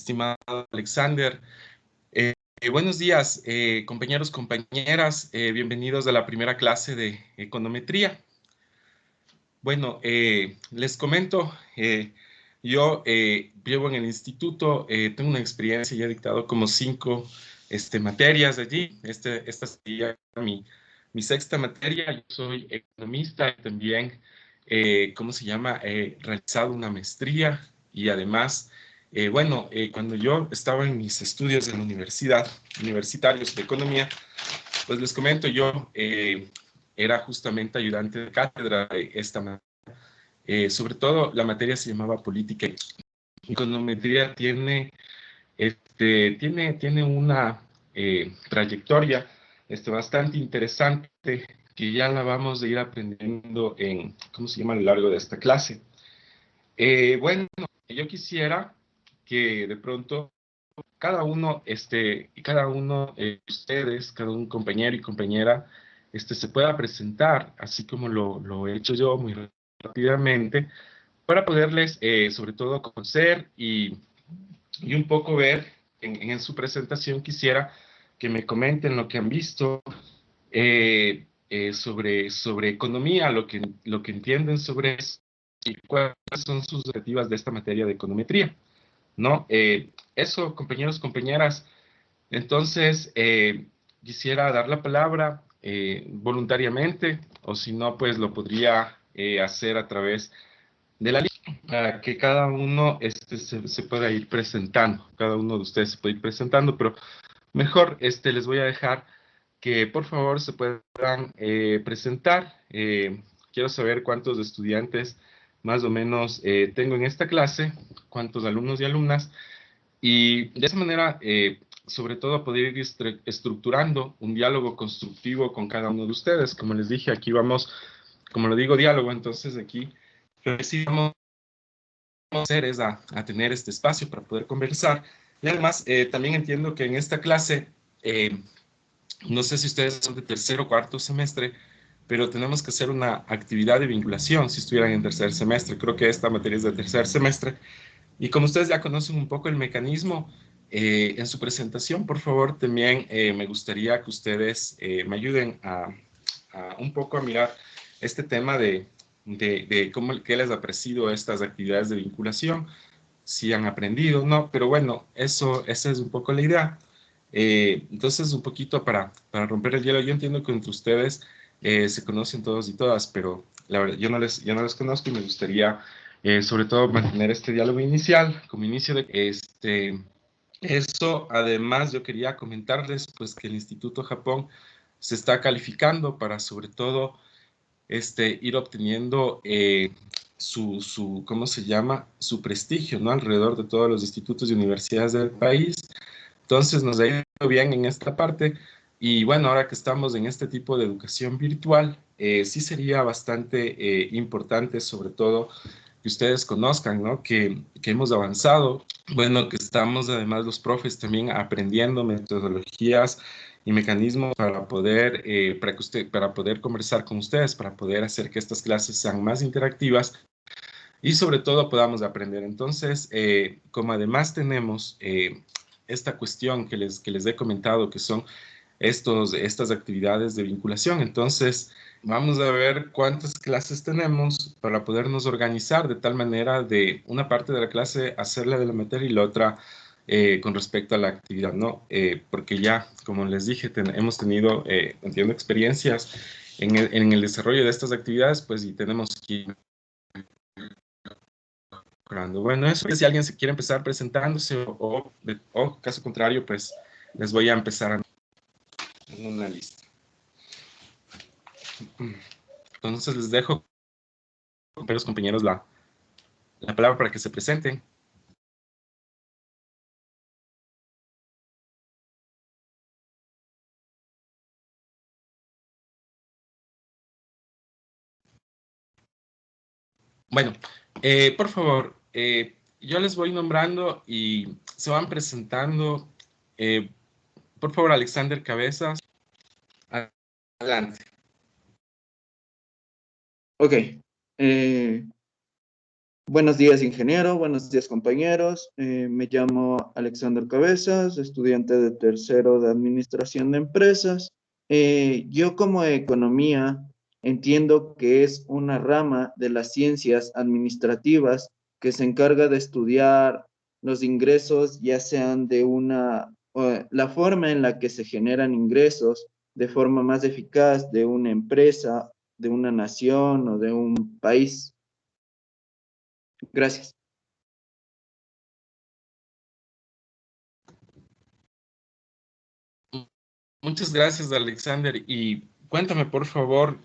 estimado Alexander. Buenos días, compañeros, compañeras. Bienvenidos a la primera clase de econometría. Bueno, les comento, yo llevo en el instituto, tengo una experiencia y he dictado como 5 materias allí. Esta sería mi sexta materia. Yo soy economista y también, ¿cómo se llama? He realizado una maestría y además, cuando yo estaba en mis estudios en la universitarios de economía, pues les comento, yo era justamente ayudante de cátedra de esta materia. Sobre todo la materia se llamaba política. Econometría tiene una trayectoria bastante interesante que ya la vamos a ir aprendiendo en, ¿cómo se llama?, a lo largo de esta clase. Bueno, yo quisiera que de pronto cada uno de ustedes, cada un compañero y compañera, se pueda presentar, así como lo he hecho yo muy rápidamente, para poderles, sobre todo, conocer y un poco ver en su presentación. Quisiera que me comenten lo que han visto sobre economía, lo que entienden sobre eso y cuáles son sus objetivos de esta materia de econometría, ¿no? Eso, compañeros, compañeras. Entonces, quisiera dar la palabra voluntariamente, o si no, pues lo podría hacer a través de la lista, para que cada uno se pueda ir presentando, cada uno de ustedes se puede ir presentando, pero mejor les voy a dejar que por favor se puedan presentar. Quiero saber cuántos estudiantes más o menos tengo en esta clase, cuántos alumnos y alumnas, y de esa manera, sobre todo, poder ir estructurando un diálogo constructivo con cada uno de ustedes. Como les dije, aquí vamos, como lo digo, diálogo, entonces aquí lo que sí vamos a hacer es a tener este espacio para poder conversar. Y además, también entiendo que en esta clase, no sé si ustedes son de tercer o cuarto semestre, pero tenemos que hacer una actividad de vinculación si estuvieran en tercer semestre. Creo que esta materia es de tercer semestre. Y como ustedes ya conocen un poco el mecanismo, en su presentación, por favor, también me gustaría que ustedes me ayuden a un poco a mirar este tema de cómo, qué les ha parecido estas actividades de vinculación, si han aprendido, ¿no? Pero bueno, esa es un poco la idea. Entonces, un poquito para romper el hielo, yo entiendo que entre ustedes se conocen todos y todas, pero la verdad, yo no les conozco y me gustaría, sobre todo, mantener este diálogo inicial, como inicio de eso. Además, yo quería comentarles, pues, que el Instituto Japón se está calificando para, sobre todo, ir obteniendo ¿cómo se llama? Su prestigio, ¿no? Alrededor de todos los institutos y universidades del país. Entonces nos ha ido bien en esta parte. Y bueno, ahora que estamos en este tipo de educación virtual, sí sería bastante importante, sobre todo, que ustedes conozcan, ¿no? Que hemos avanzado. Bueno, que estamos además los profes también aprendiendo metodologías y mecanismos para poder conversar con ustedes, para poder hacer que estas clases sean más interactivas y sobre todo podamos aprender. Entonces, como además tenemos esta cuestión que les he comentado, que son estas actividades de vinculación, entonces vamos a ver cuántas clases tenemos para podernos organizar de tal manera de una parte de la clase hacerla de la materia y la otra con respecto a la actividad, ¿no? Porque ya, como les dije, hemos tenido, entiendo, experiencias en el desarrollo de estas actividades, pues, y tenemos que ir mejorando. Bueno, eso es, si alguien se quiere empezar presentándose o caso contrario, pues les voy a empezar en una lista. Entonces les dejo, compañeros, la palabra para que se presenten. Bueno, por favor, yo les voy nombrando y se van presentando. Por favor, Alexander Cabezas, adelante. Ok. Buenos días, ingeniero. Buenos días, compañeros. Me llamo Alexander Cabezas, estudiante de tercero de Administración de Empresas. Yo como economía entiendo que es una rama de las ciencias administrativas que se encarga de estudiar los ingresos, ya sean la forma en la que se generan ingresos de forma más eficaz de una empresa, de una nación o de un país. Gracias. Muchas gracias, Alexander. Y cuéntame, por favor,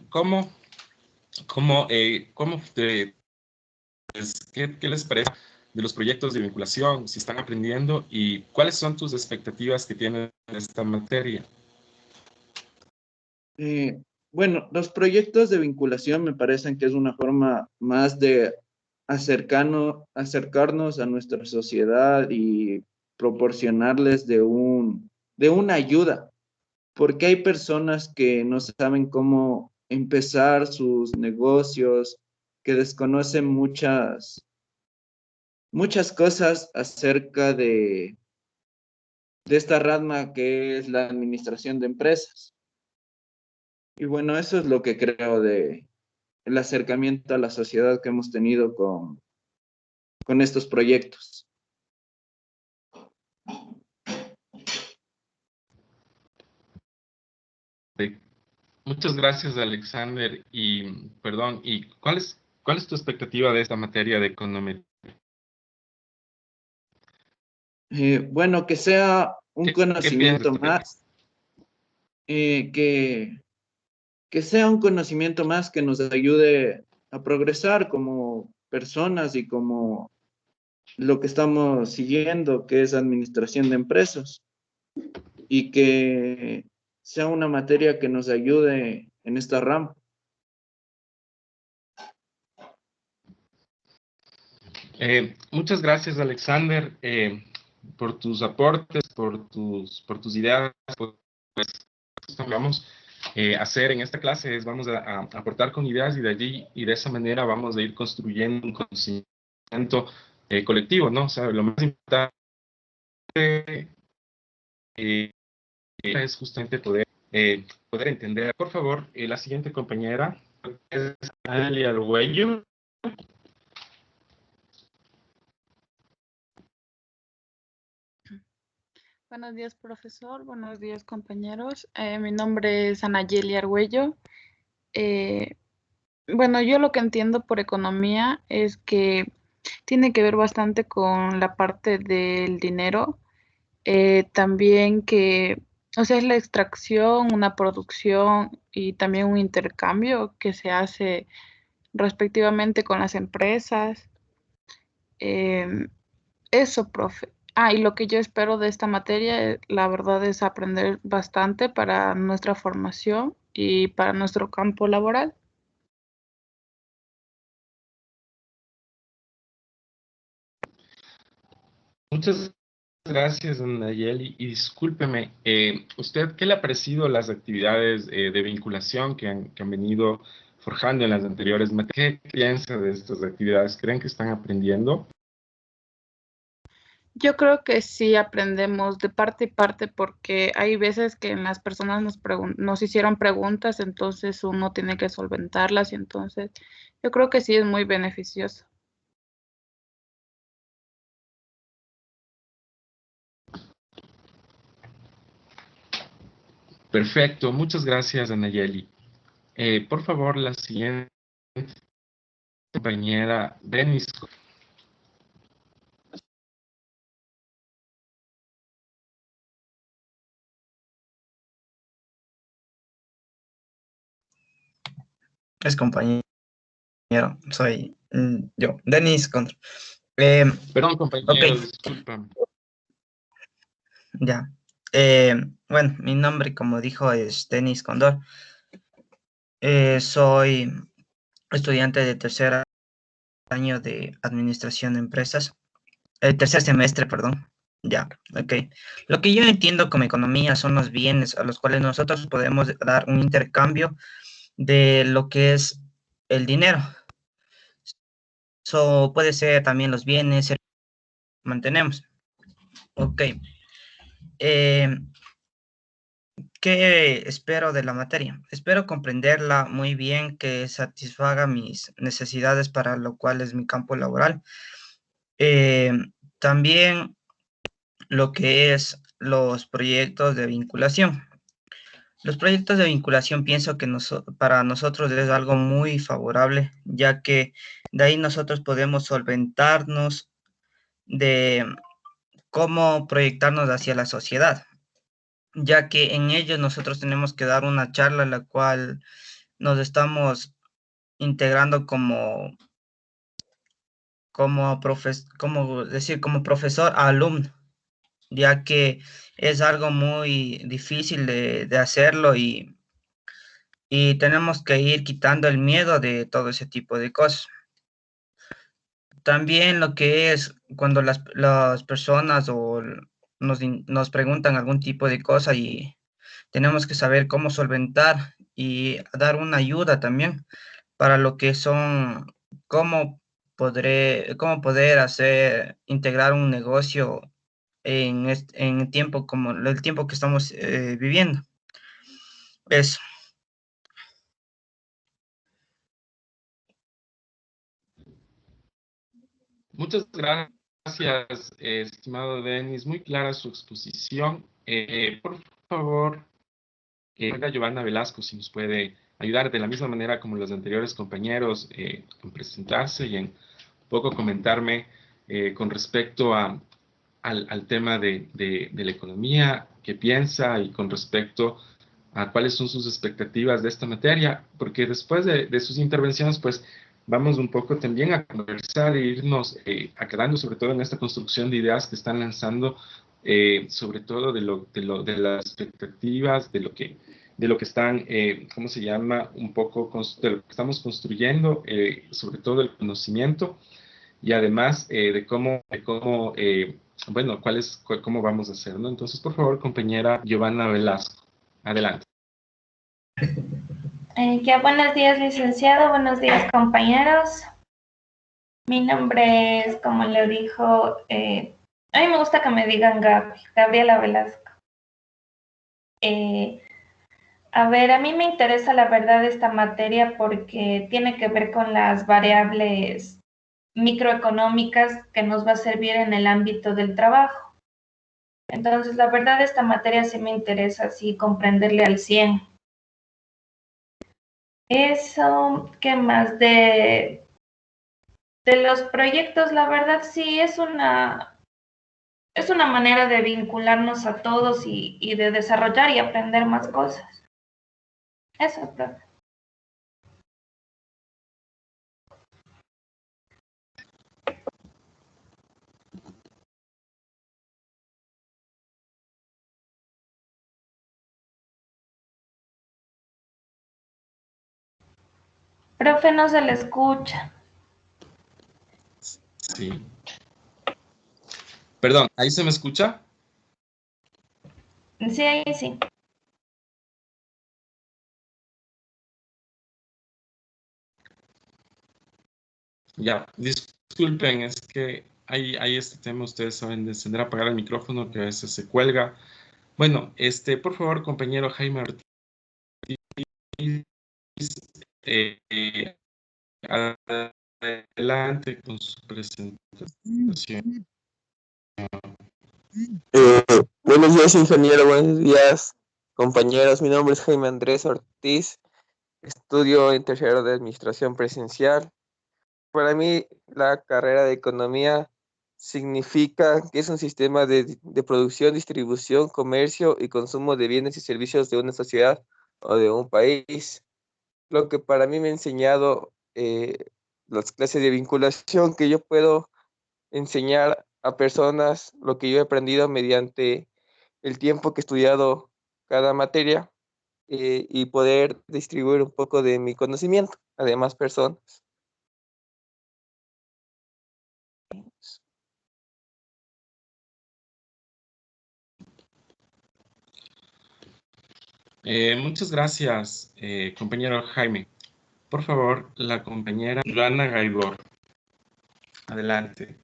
qué les parece de los proyectos de vinculación, si están aprendiendo y cuáles son tus expectativas que tienes en esta materia? Bueno, los proyectos de vinculación me parecen que es una forma más de acercarnos a nuestra sociedad y proporcionarles de una ayuda, porque hay personas que no saben cómo empezar sus negocios, que desconocen muchas cosas acerca de esta rama que es la administración de empresas. Y bueno, eso es lo que creo de el acercamiento a la sociedad que hemos tenido con estos proyectos. Sí. Muchas gracias, Alexander. Y, perdón, ¿y cuál es tu expectativa de esta materia de economía? Bueno, que sea un ¿Qué piensas de conocimiento esta materia? más, que sea un conocimiento más que nos ayude a progresar como personas y como lo que estamos siguiendo, que es administración de empresas, y que sea una materia que nos ayude en esta rama. Muchas gracias, Alexander, por tus aportes, por tus ideas. Pues, esto que vamos a hacer en esta clase es vamos a aportar con ideas y de allí y de esa manera vamos a ir construyendo un conocimiento colectivo, ¿no? O sea, lo más importante eh, es justamente poder entender. Por favor, la siguiente compañera es Adelia Arguello. Buenos días, profesor. Buenos días, compañeros. Mi nombre es Anayeli Argüello. Eh, bueno, yo lo que entiendo por economía es que tiene que ver bastante con la parte del dinero. También que, o sea, es la extracción, una producción y también un intercambio que se hace respectivamente con las empresas. Em, Eso, profe. Ah, y lo que yo espero de esta materia, la verdad, es aprender bastante para nuestra formación y para nuestro campo laboral. Muchas gracias, Nayeli. Y discúlpeme, ¿usted qué le ha parecido las actividades de vinculación que han venido forjando en las anteriores materias? ¿Qué piensa de estas actividades? ¿Creen que están aprendiendo? Yo creo que sí aprendemos de parte y parte porque hay veces que las personas nos hicieron preguntas, entonces uno tiene que solventarlas y entonces yo creo que sí es muy beneficioso. Perfecto, muchas gracias, Nayeli. Por favor, la siguiente compañera, Denis. Es compañero, soy yo, Denis Condor. Eh, Perdón, ok, compañero, discúlpame. ya. Bueno, mi nombre, como dijo, es Denis Condor. Soy estudiante de tercer año de Administración de Empresas. Tercer semestre, perdón. Ya, ok. Lo que yo entiendo como economía son los bienes a los cuales nosotros podemos dar un intercambio de lo que es el dinero. puede ser también los bienes, mantenemos. Ok. ¿Qué espero de la materia? Espero comprenderla muy bien, que satisfaga mis necesidades para lo cual es mi campo laboral. Eh, También lo que es los proyectos de vinculación. Los proyectos de vinculación pienso que para nosotros es algo muy favorable, ya que de ahí nosotros podemos solventarnos de cómo proyectarnos hacia la sociedad, ya que en ello nosotros tenemos que dar una charla en la cual nos estamos integrando como profesor a alumno, ya que es algo muy difícil de hacerlo y tenemos que ir quitando el miedo de todo ese tipo de cosas. También lo que es cuando las personas nos preguntan algún tipo de cosa y tenemos que saber cómo solventar y dar una ayuda también para lo que son, cómo poder integrar un negocio en el tiempo como el tiempo que estamos viviendo. Eso. Muchas gracias, estimado Denis. Muy clara su exposición. Por favor, venga Giovanna Velasco, si nos puede ayudar de la misma manera como los anteriores compañeros en presentarse y en poco comentarme con respecto al tema de la economía, qué piensa y con respecto a cuáles son sus expectativas de esta materia, porque después de sus intervenciones, pues vamos un poco también a conversar e irnos aclarando sobre todo en esta construcción de ideas que están lanzando, sobre todo de las expectativas, de lo que están, ¿cómo se llama? Un poco de lo que estamos construyendo, sobre todo el conocimiento y además bueno, cómo vamos a hacer, ¿no? Entonces, por favor, compañera Giovanna Velasco, adelante. Ya, buenos días, licenciado. Buenos días, compañeros. Mi nombre es, como le dijo, a mí me gusta que me digan Gabriela Velasco. A ver, a mí me interesa la verdad esta materia porque tiene que ver con las variables microeconómicas que nos va a servir en el ámbito del trabajo. Entonces, la verdad esta materia sí me interesa, así comprenderle al 100. Eso, ¿qué más? De los proyectos, la verdad sí es una manera de vincularnos a todos y de desarrollar y aprender más cosas. Eso, profe. Profe, no se le escucha. Sí. Perdón, ¿ahí se me escucha? Sí, ahí sí. Ya, disculpen, es que hay este tema, ustedes saben, de encender, apagar el micrófono, que a veces se cuelga. Bueno, por favor, compañero Jaime Ortiz, eh, adelante con su presentación. Buenos días, ingeniero. Buenos días, compañeros. Mi nombre es Jaime Andrés Ortiz. Estudio en tercero de Administración Presencial. Para mí, la carrera de Economía significa que es un sistema de producción, distribución, comercio y consumo de bienes y servicios de una sociedad o de un país. Lo que para mí me ha enseñado las clases de vinculación, que yo puedo enseñar a personas lo que yo he aprendido mediante el tiempo que he estudiado cada materia, y poder distribuir un poco de mi conocimiento a demás personas. Muchas gracias, compañero Jaime. Por favor, la compañera Joana Gaibor. Adelante.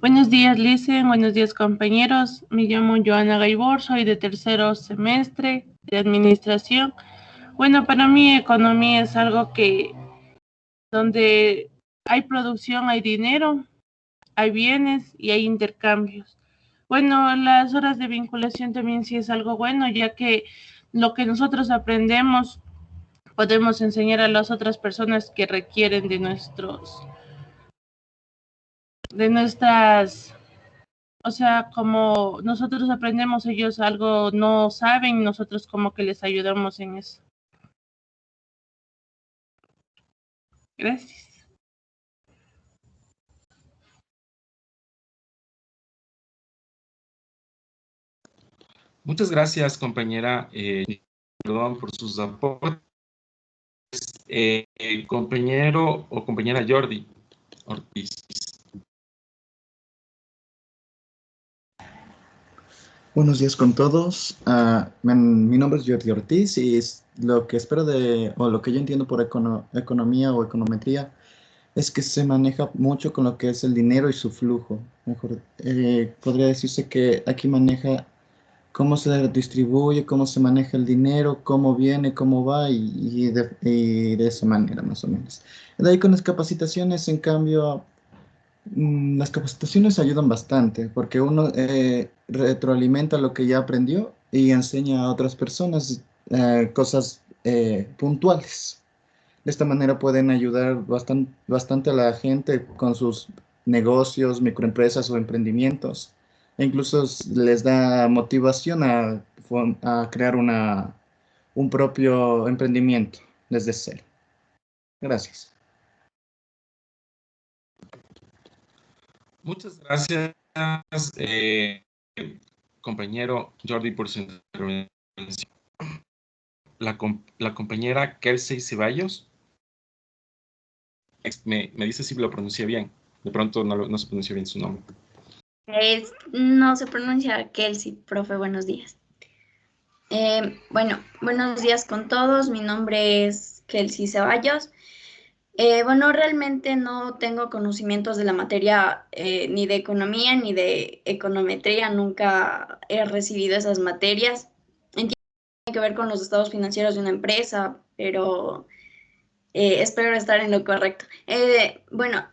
Buenos días, Licen. Buenos días, compañeros. Me llamo Joana Gaibor, soy de tercero semestre de administración. Bueno, para mí economía es algo que donde hay producción, hay dinero, hay bienes y hay intercambios. Bueno, las horas de vinculación también sí es algo bueno, ya que lo que nosotros aprendemos podemos enseñar a las otras personas que requieren de nuestras, o sea, como nosotros aprendemos, ellos algo no saben, nosotros como que les ayudamos en eso. Gracias. Muchas gracias, compañera. Perdón por sus aportes. Compañero o compañera Jordi Ortiz. Buenos días con todos. Mi nombre es Jordi Ortiz y lo que espero o lo que yo entiendo por economía o econometría es que se maneja mucho con lo que es el dinero y su flujo. Mejor, podría decirse que aquí maneja cómo se distribuye, cómo se maneja el dinero, cómo viene, cómo va y de esa manera más o menos. De ahí con las capacitaciones, en cambio, las capacitaciones ayudan bastante porque uno retroalimenta lo que ya aprendió y enseña a otras personas cosas puntuales. De esta manera pueden ayudar bastante a la gente con sus negocios, microempresas o emprendimientos. E incluso les da motivación a crear un propio emprendimiento desde cero. Gracias. Muchas gracias, compañero Jordi, por su intervención. La compañera Kelsey Ceballos, me dice si lo pronuncié bien. De pronto no se pronunció bien su nombre. No se pronuncia Kelsey, profe, buenos días. Bueno, buenos días con todos. Mi nombre es Kelsey Ceballos. Bueno, realmente no tengo conocimientos de la materia ni de economía ni de econometría. Nunca he recibido esas materias. Entiendo que tiene que ver con los estados financieros de una empresa, pero espero estar en lo correcto. Bueno,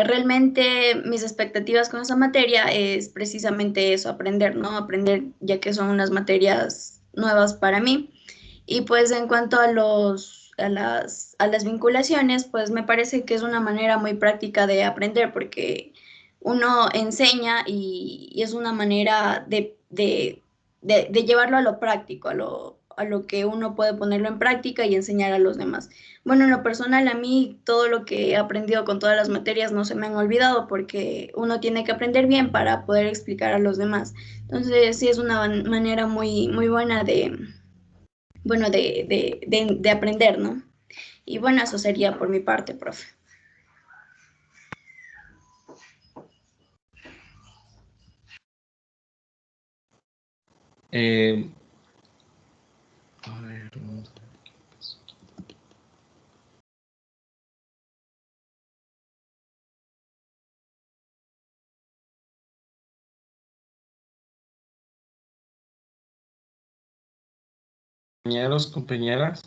realmente mis expectativas con esa materia es precisamente eso, aprender, ¿no? Aprender ya que son unas materias nuevas para mí. Y pues en cuanto a las vinculaciones, pues me parece que es una manera muy práctica de aprender porque uno enseña y es una manera de llevarlo a lo práctico, a lo que uno puede ponerlo en práctica y enseñar a los demás. Bueno, en lo personal, a mí todo lo que he aprendido con todas las materias no se me han olvidado porque uno tiene que aprender bien para poder explicar a los demás. Entonces, sí es una manera muy, muy buena bueno, de aprender, ¿no? Y bueno, eso sería por mi parte, profe. A ver, compañeros, compañeras.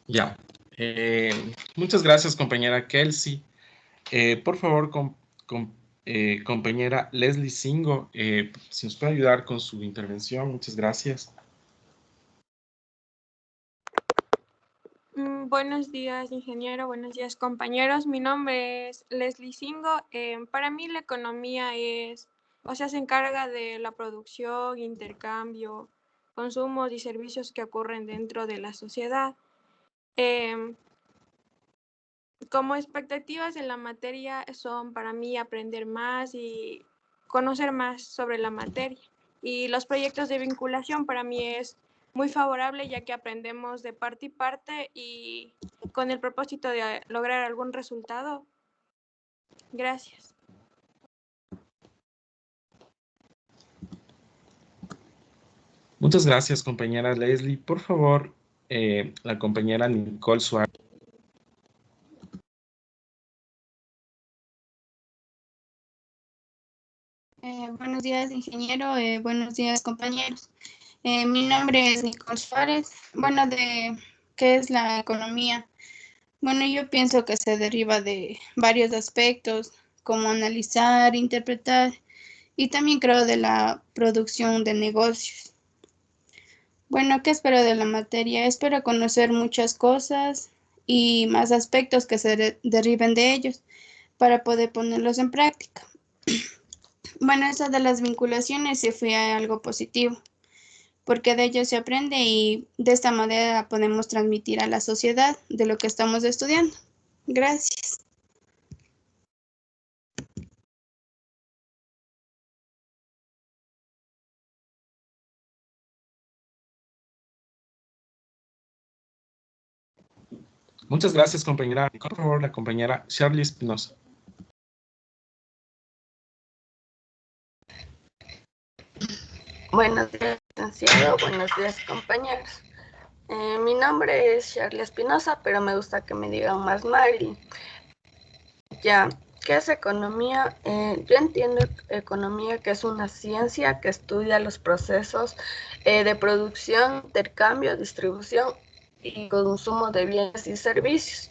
Ya. Muchas gracias, compañera Kelsey. Por favor, compañera Leslie Singo, si nos puede ayudar con su intervención, muchas gracias. Buenos días, ingeniero. Buenos días, compañeros. Mi nombre es Leslie Singo. Para mí la economía se encarga de la producción, intercambio, consumos y servicios que ocurren dentro de la sociedad. Como expectativas en la materia son para mí aprender más y conocer más sobre la materia. Y los proyectos de vinculación para mí es muy favorable, ya que aprendemos de parte y parte y con el propósito de lograr algún resultado. Gracias. Muchas gracias, compañera Leslie. Por favor, la compañera Nicole Suárez. Buenos días, ingeniero. Buenos días, compañeros. Mi nombre es Nicole Suárez. Bueno, ¿qué es la economía? Bueno, yo pienso que se deriva de varios aspectos, como analizar, interpretar, y también creo de la producción de negocios. Bueno, ¿qué espero de la materia? Espero conocer muchas cosas y más aspectos que se deriven de ellos para poder ponerlos en práctica. Bueno, eso de las vinculaciones sí fue algo positivo, porque de ello se aprende y de esta manera podemos transmitir a la sociedad de lo que estamos estudiando. Gracias. Muchas gracias, compañera. Por favor, la compañera Charlie Espinosa. Buenos días, licenciado. Buenos días, compañeros. Mi nombre es Charlie Espinosa, pero me gusta que me digan más Mari. Ya, ¿qué es economía? Yo entiendo economía que es una ciencia que estudia los procesos de producción, intercambio, distribución y consumo de bienes y servicios.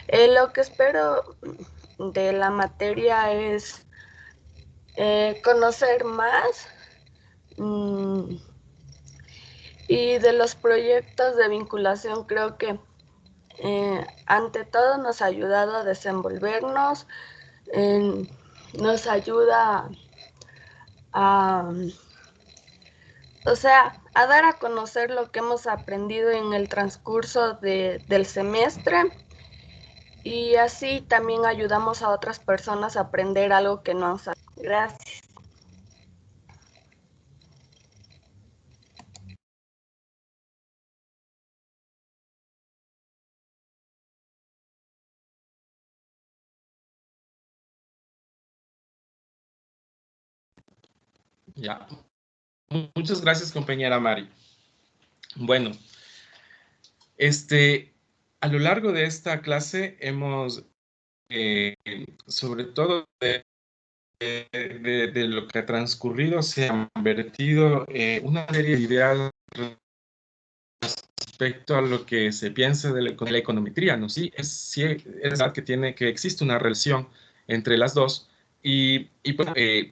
Lo que espero de la materia es conocer más y de los proyectos de vinculación. Creo que ante todo nos ha ayudado a desenvolvernos, nos ayuda o sea, a dar a conocer lo que hemos aprendido en el transcurso del semestre, y así también ayudamos a otras personas a aprender algo que no han sabido. Gracias. Ya. Muchas gracias, compañera Mari. Bueno, a lo largo de esta clase hemos, sobre todo de lo que ha transcurrido, se han vertido una serie de ideas respecto a lo que se piensa de la econometría, ¿no? Sí, es verdad que existe una relación entre las dos, y pues,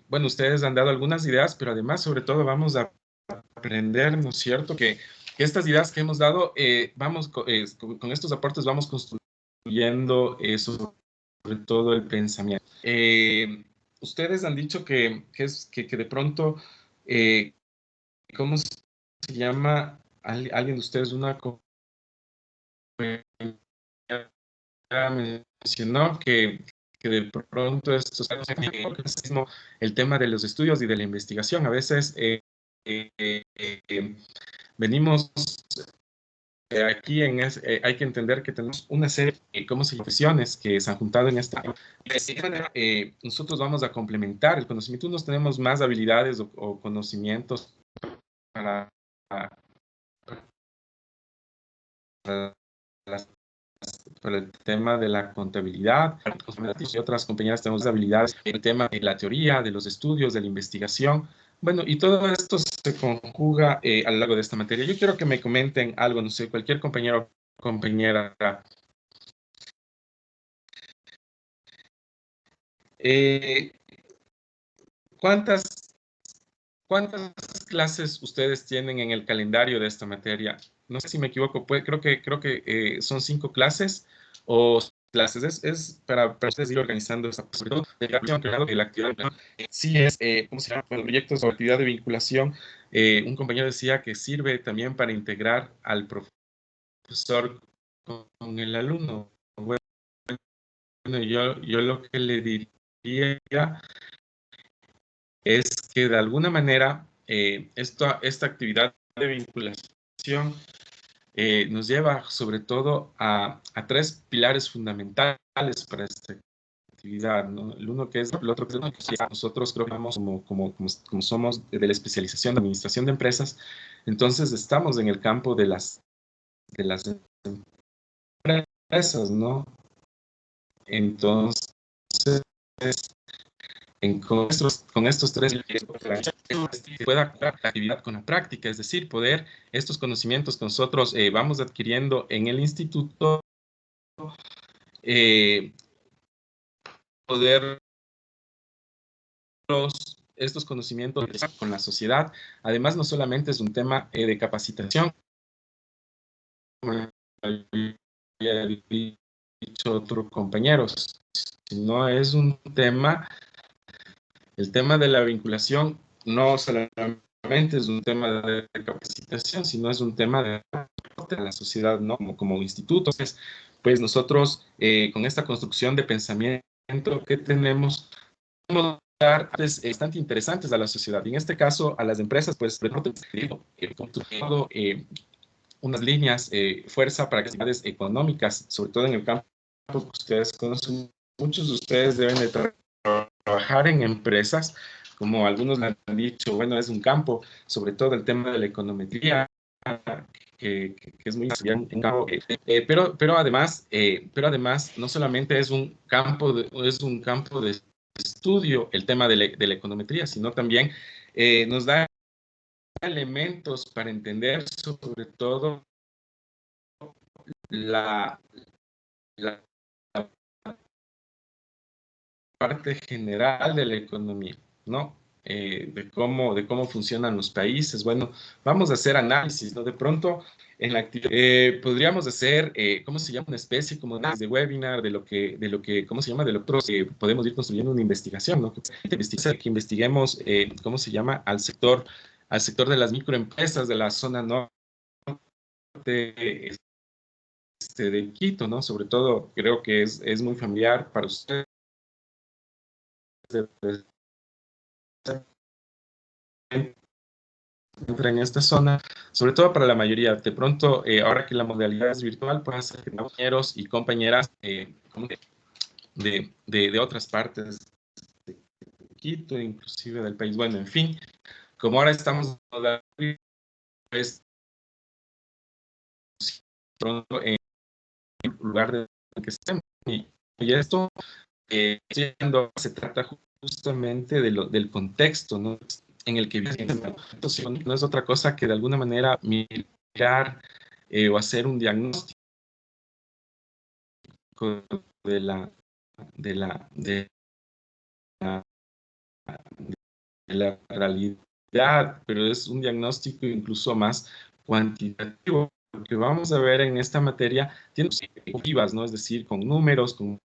bueno, ustedes han dado algunas ideas, pero además, sobre todo, vamos a aprender, ¿no es cierto?, que estas ideas que hemos dado, con estos aportes vamos construyendo sobre todo el pensamiento. Ustedes han dicho que de pronto, ¿cómo se llama? Alguien de ustedes, una mencionó que de pronto el tema de los estudios y de la investigación. A veces venimos aquí hay que entender que tenemos una serie de profesiones que se han juntado en esta. Nosotros vamos a complementar el conocimiento. Unos tenemos más habilidades o conocimientos para el tema de la contabilidad, y otras compañeras tenemos habilidades en el tema de la teoría, de los estudios, de la investigación. Bueno, y todo esto se conjuga a lo largo de esta materia. Yo quiero que me comenten algo, no sé, cualquier compañero o compañera. ¿Cuántas clases ustedes tienen en el calendario de esta materia? No sé si me equivoco, creo que son 5 clases o clases. Es para ustedes ir organizando esta posibilidad de la actividad. Sí es, ¿cómo se llama? Proyectos o actividad de vinculación. Un compañero decía que sirve también para integrar al profesor con el alumno. Bueno, yo lo que le diría es que de alguna manera esta actividad de vinculación nos lleva sobre todo a tres pilares fundamentales para esta actividad, ¿no? El uno que es, el otro que es, nosotros creo que vamos como somos de la especialización de administración de empresas, entonces estamos en el campo de las empresas, ¿no? Entonces, con estos tres pueda actuar la actividad con la práctica, es decir, poder estos conocimientos que nosotros vamos adquiriendo en el instituto, poder estos conocimientos con la sociedad. Además, no solamente es un tema de capacitación, como había dicho otros compañeros, sino es un tema, el tema de la vinculación no solamente es un tema de capacitación, sino es un tema de la sociedad, ¿no? Como instituto. Pues nosotros, con esta construcción de pensamiento que tenemos dar bastante interesantes a la sociedad. Y en este caso, a las empresas, pues, unas líneas fuerza para actividades económicas, sobre todo en el campo que ustedes conocen. Muchos de ustedes deben de trabajar en empresas, como algunos le han dicho, bueno, es un campo, sobre todo el tema de la econometría, que es muy pero además no solamente es un campo de estudio el tema de la econometría, sino también nos da elementos para entender sobre todo la parte general de la economía, ¿no? De cómo funcionan los países. Bueno, vamos a hacer análisis, ¿no? De pronto, en la actividad, podríamos hacer, ¿cómo se llama? Una especie como de webinar, de lo que, ¿cómo se llama? De lo que podemos ir construyendo una investigación, ¿no? Que investiguemos, ¿cómo se llama? Al sector de las microempresas de la zona norte de Quito, ¿no? Sobre todo, creo que es muy familiar para ustedes en esta zona, sobre todo para la mayoría. De pronto, ahora que la modalidad es virtual, pueden ser compañeros y compañeras de otras partes de Quito, inclusive del país. Bueno, en fin, como ahora estamos pues, pronto en el lugar de que estemos. Y esto se trata justamente del contexto, ¿no? En el que vivimos. No es otra cosa que de alguna manera mirar o hacer un diagnóstico de la realidad, pero es un diagnóstico incluso más cuantitativo. Lo que vamos a ver en esta materia tiene objetivas, ¿no? Es decir, con números, con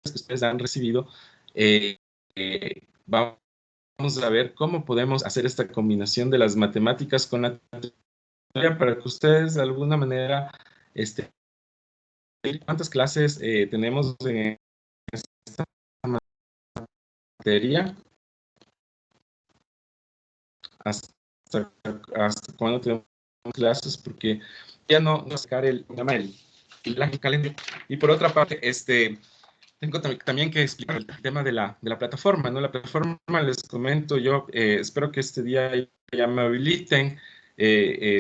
que ustedes han recibido, vamos a ver cómo podemos hacer esta combinación de las matemáticas con la teoría para que ustedes de alguna manera, ¿cuántas clases tenemos en esta materia? ¿Hasta cuándo tenemos clases? Porque ya no sacar el calendario. Y por otra parte, tengo también que explicar el tema de la plataforma, ¿no? La plataforma, les comento, yo espero que este día ya me habiliten,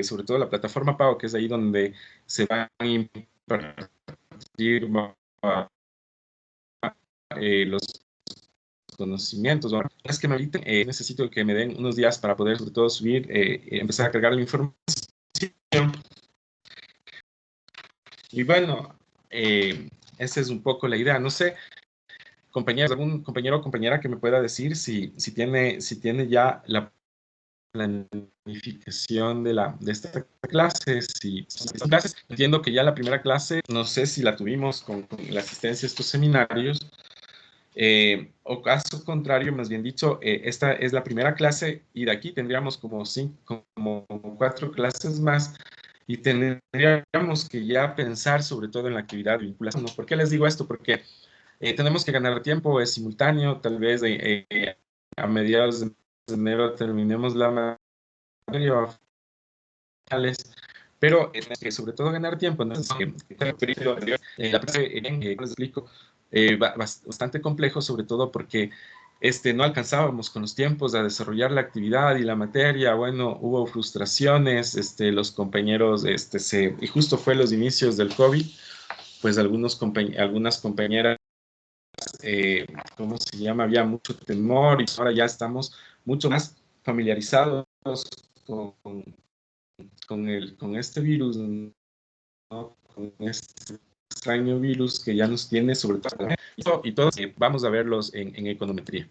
sobre todo la plataforma Pago, que es ahí donde se van a impartir los conocimientos. Bueno, es que me habiliten, necesito que me den unos días para poder, sobre todo, subir, empezar a cargar la información. Y bueno, esa es un poco la idea. No sé, compañeros, algún compañero o compañera que me pueda decir si tiene ya la planificación de esta clase, clases. Entiendo que ya la primera clase, no sé si la tuvimos con la asistencia a estos seminarios, o caso contrario, más bien dicho, esta es la primera clase y de aquí tendríamos como 4 clases más. Y tendríamos que ya pensar sobre todo en la actividad de vinculación. ¿Por qué les digo esto? Porque tenemos que ganar tiempo, es simultáneo, tal vez a mediados de enero terminemos la materia, pero sobre todo ganar tiempo, ¿no? La parte, les explico, bastante complejo, sobre todo porque no alcanzábamos con los tiempos a desarrollar la actividad y la materia. Bueno, hubo frustraciones, los compañeros, y justo fue los inicios del COVID, pues algunas compañeras, ¿cómo se llama? Había mucho temor y ahora ya estamos mucho más familiarizados con, con este virus, ¿no? Con este extraño virus que ya nos tiene sobre todo, y todos vamos a verlos en econometría.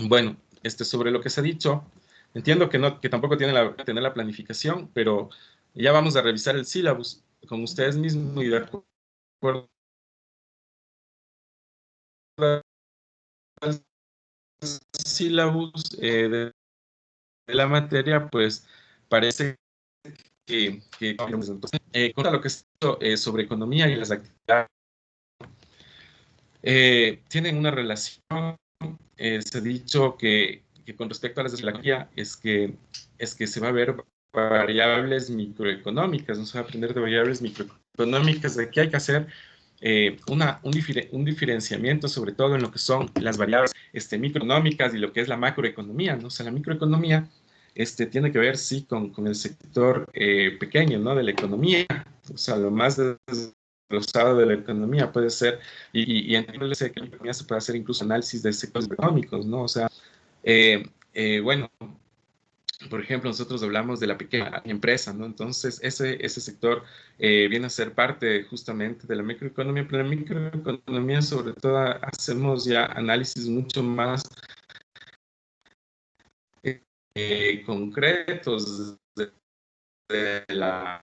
Bueno, sobre lo que se ha dicho, entiendo que tampoco tiene tener la planificación, pero ya vamos a revisar el sílabus con ustedes mismos y de acuerdo al sílabus de la materia, pues parece entonces, con lo que es sobre economía y las actividades, tienen una relación. Se ha dicho que con respecto a las de la economía es que se va a ver variables microeconómicas, no se va a aprender de variables microeconómicas, de que hay que hacer un diferenciamiento, sobre todo en lo que son las variables microeconómicas y lo que es la macroeconomía, ¿no? O sea, la microeconomía tiene que ver, sí, con el sector pequeño, ¿no? De la economía, o sea, lo más desglosado de la economía puede ser, y entenderles que la economía se puede hacer incluso análisis de sectores económicos, ¿no? O sea, bueno, por ejemplo, nosotros hablamos de la pequeña empresa, ¿no? Entonces, ese sector viene a ser parte justamente de la microeconomía, pero en la microeconomía, sobre todo, hacemos ya análisis mucho más concretos de la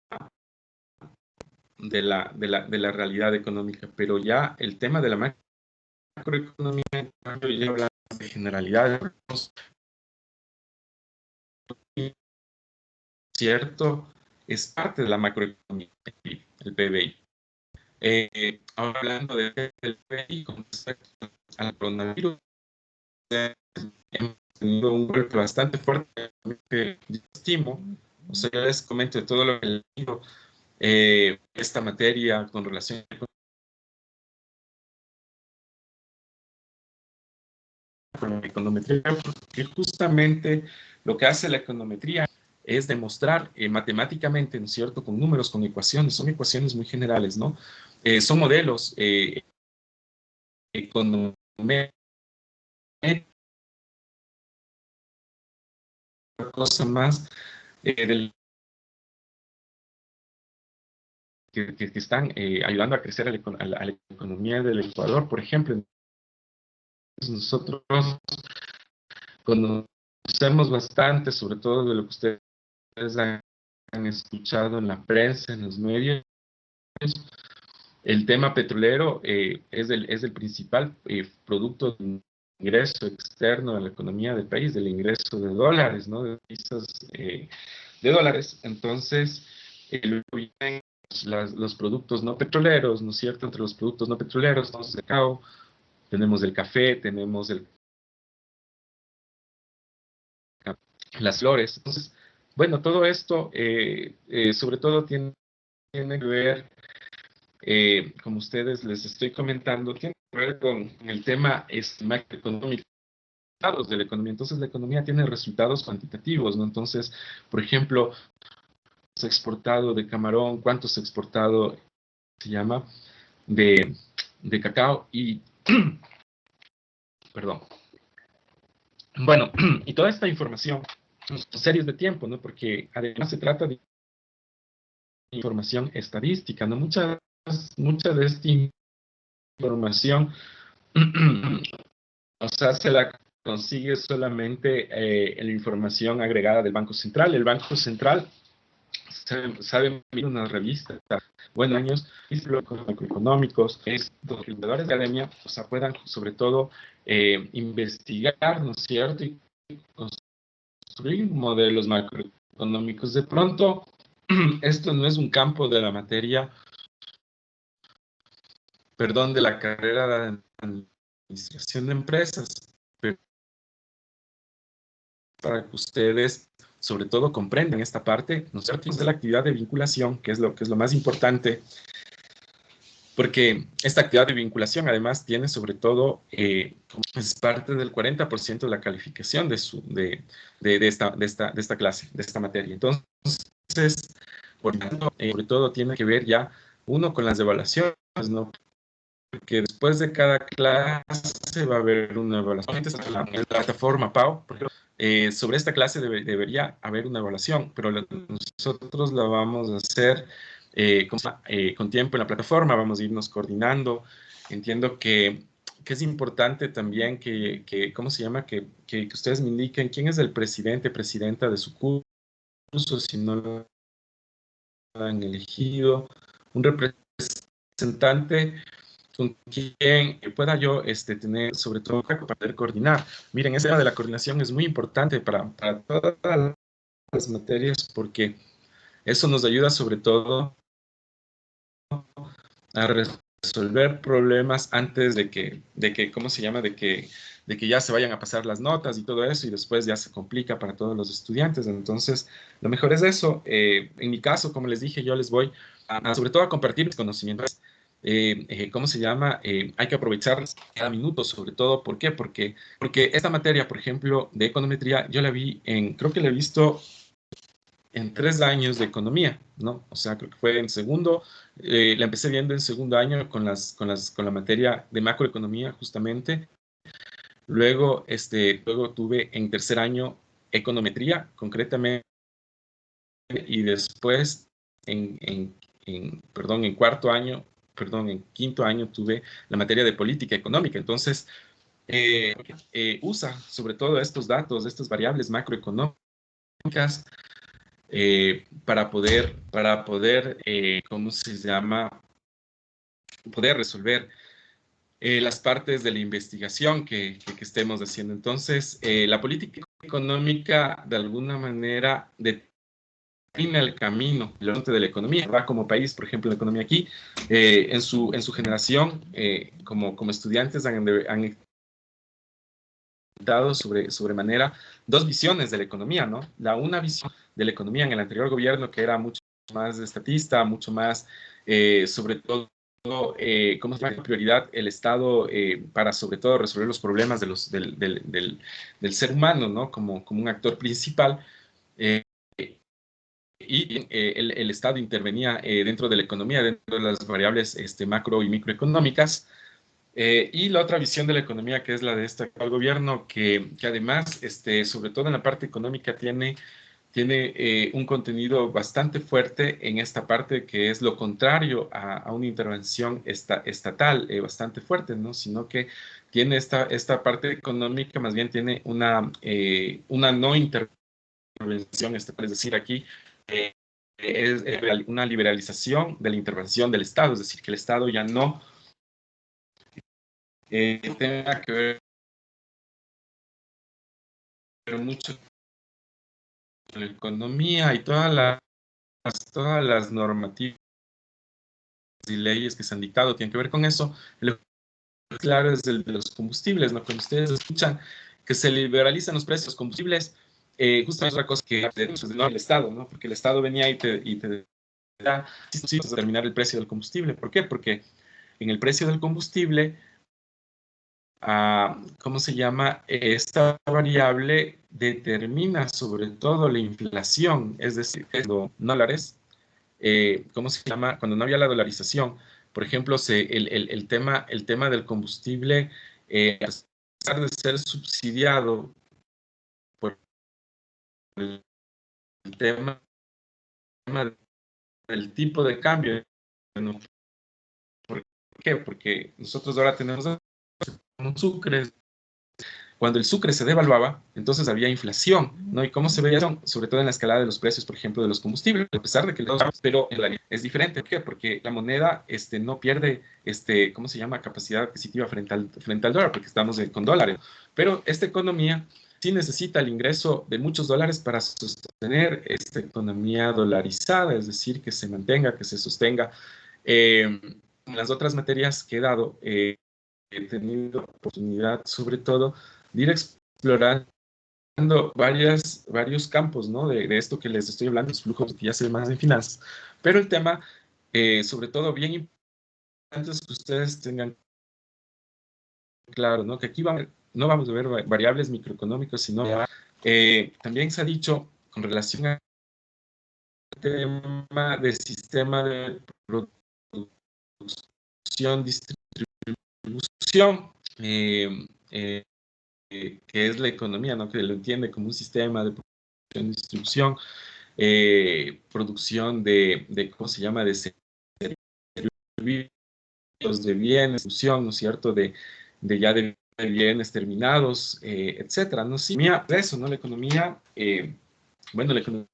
realidad económica, pero ya el tema de la macroeconomía, ya hablamos de generalidades, ¿cierto? Es parte de la macroeconomía, el PBI. Ahora hablando del PBI con respecto al coronavirus, hemos tenido un golpe bastante fuerte, que yo estimo, o sea, yo les comento de todo lo que he leído, esta materia con relación con la econometría, porque justamente lo que hace la econometría es demostrar matemáticamente, ¿no es cierto?, con números, con ecuaciones, son ecuaciones muy generales, ¿no? Son modelos econométricos, cosa más del que están ayudando a crecer a la economía del Ecuador. Por ejemplo, nosotros conocemos bastante, sobre todo de lo que ustedes han escuchado en la prensa, en los medios. El tema petrolero es el principal producto de ingreso externo de la economía del país, del ingreso de dólares, ¿no? De divisas de dólares. Entonces, luego vienen los productos no petroleros, ¿no es cierto? Entre los productos no petroleros tenemos el cacao, tenemos el café, tenemos las flores. Entonces, bueno, todo esto sobre todo tiene que ver, como ustedes les estoy comentando, tiene que ver con el tema macroeconómico de la economía. Entonces, la economía tiene resultados cuantitativos, ¿no? Entonces, por ejemplo, se ha exportado de camarón, cuánto se ha exportado, se llama, de cacao y, perdón. Bueno, y toda esta información, series de tiempo, ¿no? Porque además se trata de información estadística, ¿no? Mucha de esta información, o sea, se la consigue solamente en la información agregada del Banco Central. El Banco Central sabe una revista, buenos años, macroeconómicos, los fundadores de academia, o sea, puedan sobre todo investigar, ¿no es cierto?, y construir modelos macroeconómicos. De pronto, esto no es un campo de la materia, perdón, de la carrera de administración de empresas, pero para que ustedes sobre todo comprenden esta parte, ¿no es cierto?, de la actividad de vinculación, que es lo más importante, porque esta actividad de vinculación además tiene sobre todo, es parte del 40% de la calificación de esta clase, de esta materia. Entonces, por tanto, sobre todo tiene que ver ya uno con las evaluaciones, ¿no? Porque después de cada clase va a haber una evaluación. En la plataforma PAO, por ejemplo, sobre esta clase debería haber una evaluación, pero nosotros la vamos a hacer con tiempo en la plataforma, vamos a irnos coordinando. Entiendo que es importante también ¿cómo se llama? Que ustedes me indiquen quién es el presidenta de su curso, si no lo han elegido, un representante con quien pueda yo tener, sobre todo, para poder coordinar. Miren, ese tema de la coordinación es muy importante para todas las materias, porque eso nos ayuda sobre todo a resolver problemas antes de que ¿cómo se llama? De que ya se vayan a pasar las notas y todo eso, y después ya se complica para todos los estudiantes. Entonces, lo mejor es eso. En mi caso, como les dije, yo les voy sobre todo a compartir mis conocimientos. ¿Cómo se llama? Hay que aprovechar cada minuto, sobre todo. ¿Por qué? Porque esta materia, por ejemplo, de econometría, yo la vi creo que la he visto en 3 años de economía, ¿no? O sea, creo que fue en segundo, la empecé viendo en segundo año con la materia de macroeconomía, justamente. Luego tuve en tercer año econometría, concretamente, y después en quinto año tuve la materia de política económica. Entonces, usa sobre todo estos datos, estas variables macroeconómicas, para poder ¿cómo se llama? Poder resolver las partes de la investigación que estemos haciendo. Entonces, la política económica, de alguna manera, determina el camino de la economía. Va como país, por ejemplo, la economía aquí, en su generación, como estudiantes han dado sobremanera 2 visiones de la economía, ¿no? Una visión de la economía en el anterior gobierno, que era mucho más estatista, mucho más, sobre todo, ¿cómo se llama? Prioridad el Estado para, sobre todo, resolver los problemas del ser humano, ¿no? Como un actor principal. Y el Estado intervenía dentro de la economía, dentro de las variables macro y microeconómicas. Y la otra visión de la economía, que es la de este actual gobierno, que además, sobre todo en la parte económica, tiene un contenido bastante fuerte en esta parte, que es lo contrario a una intervención estatal bastante fuerte, ¿no? Sino que tiene esta parte económica, más bien tiene una no intervención estatal, es decir, aquí es una liberalización de la intervención del Estado, es decir, que el Estado ya no tenga que ver mucho con la economía y todas las normativas y leyes que se han dictado tienen que ver con eso. Lo claro es el de los combustibles, ¿no? Cuando ustedes escuchan que se liberalizan los precios de los combustibles, justamente otra cosa que no el Estado, ¿no? Porque el Estado venía y te da determinar el precio del combustible. ¿Por qué? Porque en el precio del combustible, ¿cómo se llama? Esta variable determina sobre todo la inflación, es decir, los dólares, ¿cómo se llama? Cuando no había la dolarización, por ejemplo, el tema del combustible, a pesar de ser subsidiado por el tema del tipo de cambio, ¿no? ¿Por qué? Porque nosotros ahora tenemos un sucre. Cuando el sucre se devaluaba, entonces había inflación, ¿no? ¿Y cómo se veía eso? Sobre todo en la escalada de los precios, por ejemplo, de los combustibles, a pesar de que pero en realidad es diferente. ¿Por qué? Porque la moneda no pierde, ¿cómo se llama? Capacidad adquisitiva frente al dólar, porque estamos con dólares. Pero esta economía sí necesita el ingreso de muchos dólares para sostener esta economía dolarizada, es decir, que se mantenga, que se sostenga. En las otras materias que he dado, he tenido oportunidad, sobre todo, de ir explorando varios campos, ¿no? De esto que les estoy hablando, los flujos que ya se ve más en finanzas. Pero el tema, sobre todo, bien importante es que ustedes tengan claro, ¿no? Que aquí no vamos a ver variables microeconómicas, sino también se ha dicho con relación al tema del sistema de producción, distribución, que es la economía, ¿no? Que lo entiende como un sistema de producción, distribución, producción de ¿cómo se llama? De servicios, de bienes, distribución, ¿no es cierto? De bienes terminados, etcétera, ¿no? Sí, eso, ¿no? La economía, bueno, la economía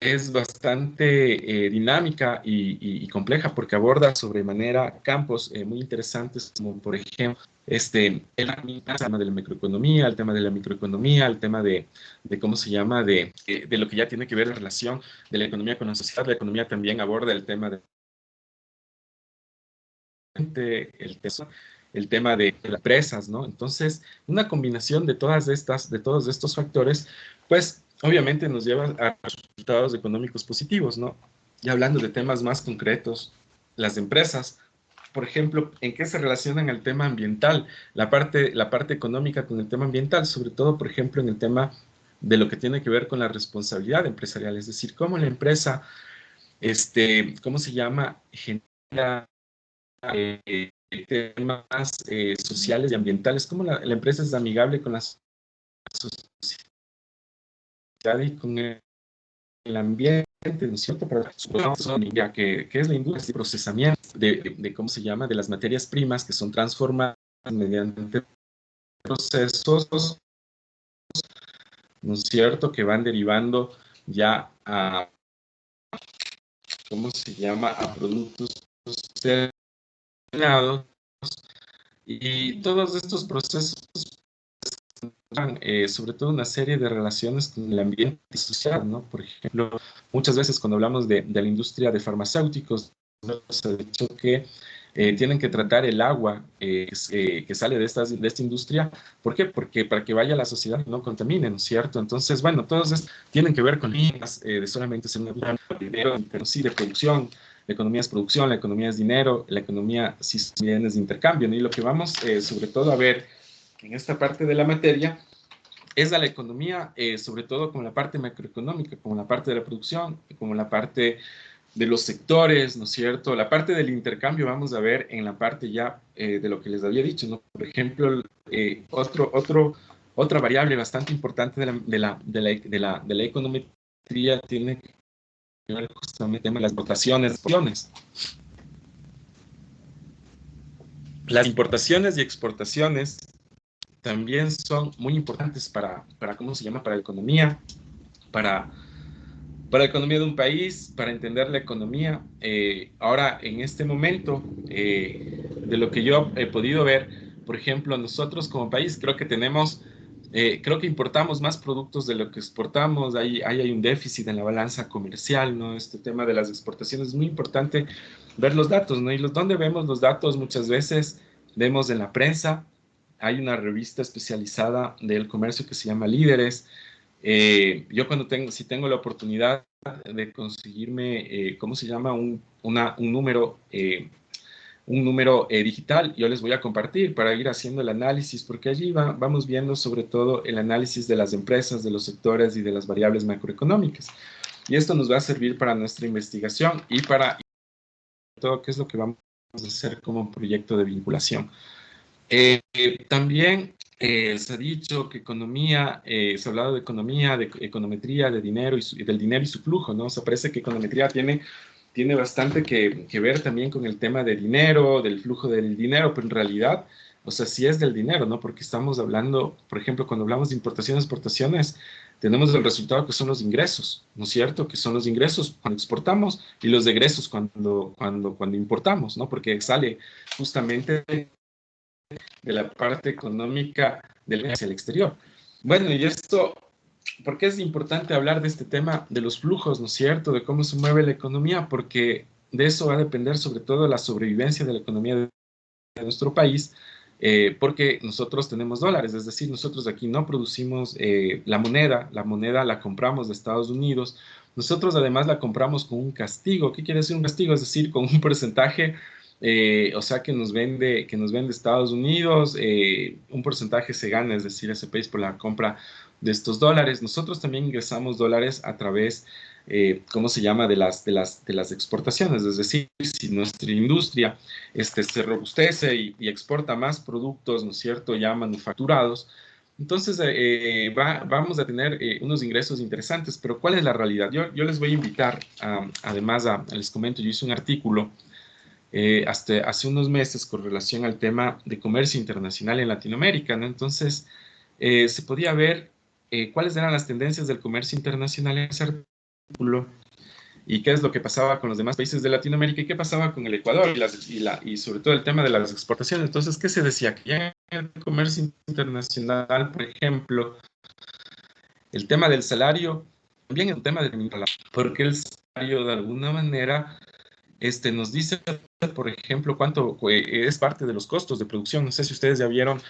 es bastante dinámica y compleja porque aborda sobremanera campos muy interesantes como, por ejemplo, el tema de la macroeconomía, el tema de la microeconomía, el tema de ¿cómo se llama? De lo que ya tiene que ver la relación de la economía con la sociedad. La economía también aborda el tema de el tema de las empresas, ¿no? Entonces, una combinación de todos estos factores, pues, obviamente nos lleva a resultados económicos positivos, ¿no? Y hablando de temas más concretos, las empresas, por ejemplo, ¿en qué se relacionan el tema ambiental? La parte económica con el tema ambiental, sobre todo, por ejemplo, en el tema de lo que tiene que ver con la responsabilidad empresarial, es decir, cómo la empresa, ¿cómo se llama? Genera temas sociales y ambientales, cómo la empresa es amigable con la sociedad y con el ambiente, ¿no es cierto? Para ya que es la industria de procesamiento de ¿cómo se llama? De las materias primas que son transformadas mediante procesos, ¿no es cierto? Que van derivando ya a, ¿cómo se llama? A productos terminados. Y todos estos procesos, sobre todo una serie de relaciones con el ambiente social, ¿no? Por ejemplo, muchas veces cuando hablamos de la industria de farmacéuticos, se ha dicho que tienen que tratar el agua que sale de esta industria. ¿Por qué? Porque para que vaya a la sociedad y no contamine, ¿no es cierto? Entonces, bueno, todos estos tienen que ver con líneas de solamente ser una dinero, pero sí de producción. La economía es producción, la economía es dinero, la economía sí son bienes de intercambio, ¿no? Y lo que vamos sobre todo a ver en esta parte de la materia es a la economía, sobre todo como la parte macroeconómica, como la parte de la producción, como la parte de los sectores, ¿no es cierto? La parte del intercambio vamos a ver en la parte ya de lo que les había dicho, ¿no? Por ejemplo, otra variable bastante importante de la econometría tiene que ver justamente con las exportaciones. Las importaciones y exportaciones también son muy importantes para ¿cómo se llama? Para la economía, para la economía de un país, para entender la economía. Ahora, en este momento, de lo que yo he podido ver, por ejemplo, nosotros como país creo que importamos más productos de lo que exportamos. Ahí hay un déficit en la balanza comercial, ¿no? Este tema de las exportaciones es muy importante ver los datos, ¿no? Y ¿dónde vemos los datos? Muchas veces vemos en la prensa. Hay una revista especializada del comercio que se llama Líderes. Yo si tengo la oportunidad de conseguirme, ¿cómo se llama? Un número digital, yo les voy a compartir para ir haciendo el análisis, porque allí vamos viendo sobre todo el análisis de las empresas, de los sectores y de las variables macroeconómicas. Y esto nos va a servir para nuestra investigación y para todo qué es lo que vamos a hacer como proyecto de vinculación. También se ha dicho que economía, se ha hablado de economía, de econometría, de dinero del dinero y su flujo, ¿no? O sea, parece que econometría tiene bastante que ver también con el tema de dinero, del flujo del dinero, pero en realidad, o sea, sí es del dinero, ¿no? Porque estamos hablando, por ejemplo, cuando hablamos de importaciones, exportaciones, tenemos el resultado que son los ingresos, ¿no es cierto? Que son los ingresos cuando exportamos y los egresos cuando importamos, ¿no? Porque sale justamente de la parte económica hacia el exterior. Bueno, y esto, ¿por qué es importante hablar de este tema de los flujos, ¿no es cierto? De cómo se mueve la economía, porque de eso va a depender sobre todo la sobrevivencia de la economía de nuestro país, porque nosotros tenemos dólares, es decir, nosotros aquí no producimos la moneda la compramos de Estados Unidos, nosotros además la compramos con un castigo. ¿Qué quiere decir un castigo? Es decir, con un porcentaje, o sea, que nos vende Estados Unidos, un porcentaje se gana, es decir, ese país por la compra de estos dólares. Nosotros también ingresamos dólares a través, ¿cómo se llama?, de las exportaciones, es decir, si nuestra industria se robustece y exporta más productos, ¿no es cierto?, ya manufacturados, entonces vamos a tener unos ingresos interesantes. Pero ¿cuál es la realidad? Yo les voy a invitar, además, les comento, yo hice un artículo hasta hace unos meses con relación al tema de comercio internacional en Latinoamérica, ¿no? Entonces, se podía ver cuáles eran las tendencias del comercio internacional en ese artículo y qué es lo que pasaba con los demás países de Latinoamérica y qué pasaba con el Ecuador y sobre todo el tema de las exportaciones. Entonces, ¿qué se decía? Que ya en el comercio internacional, por ejemplo, el tema del salario también es un tema de porque el salario de alguna manera nos dice, por ejemplo, cuánto es parte de los costos de producción. No sé si ustedes ya vieron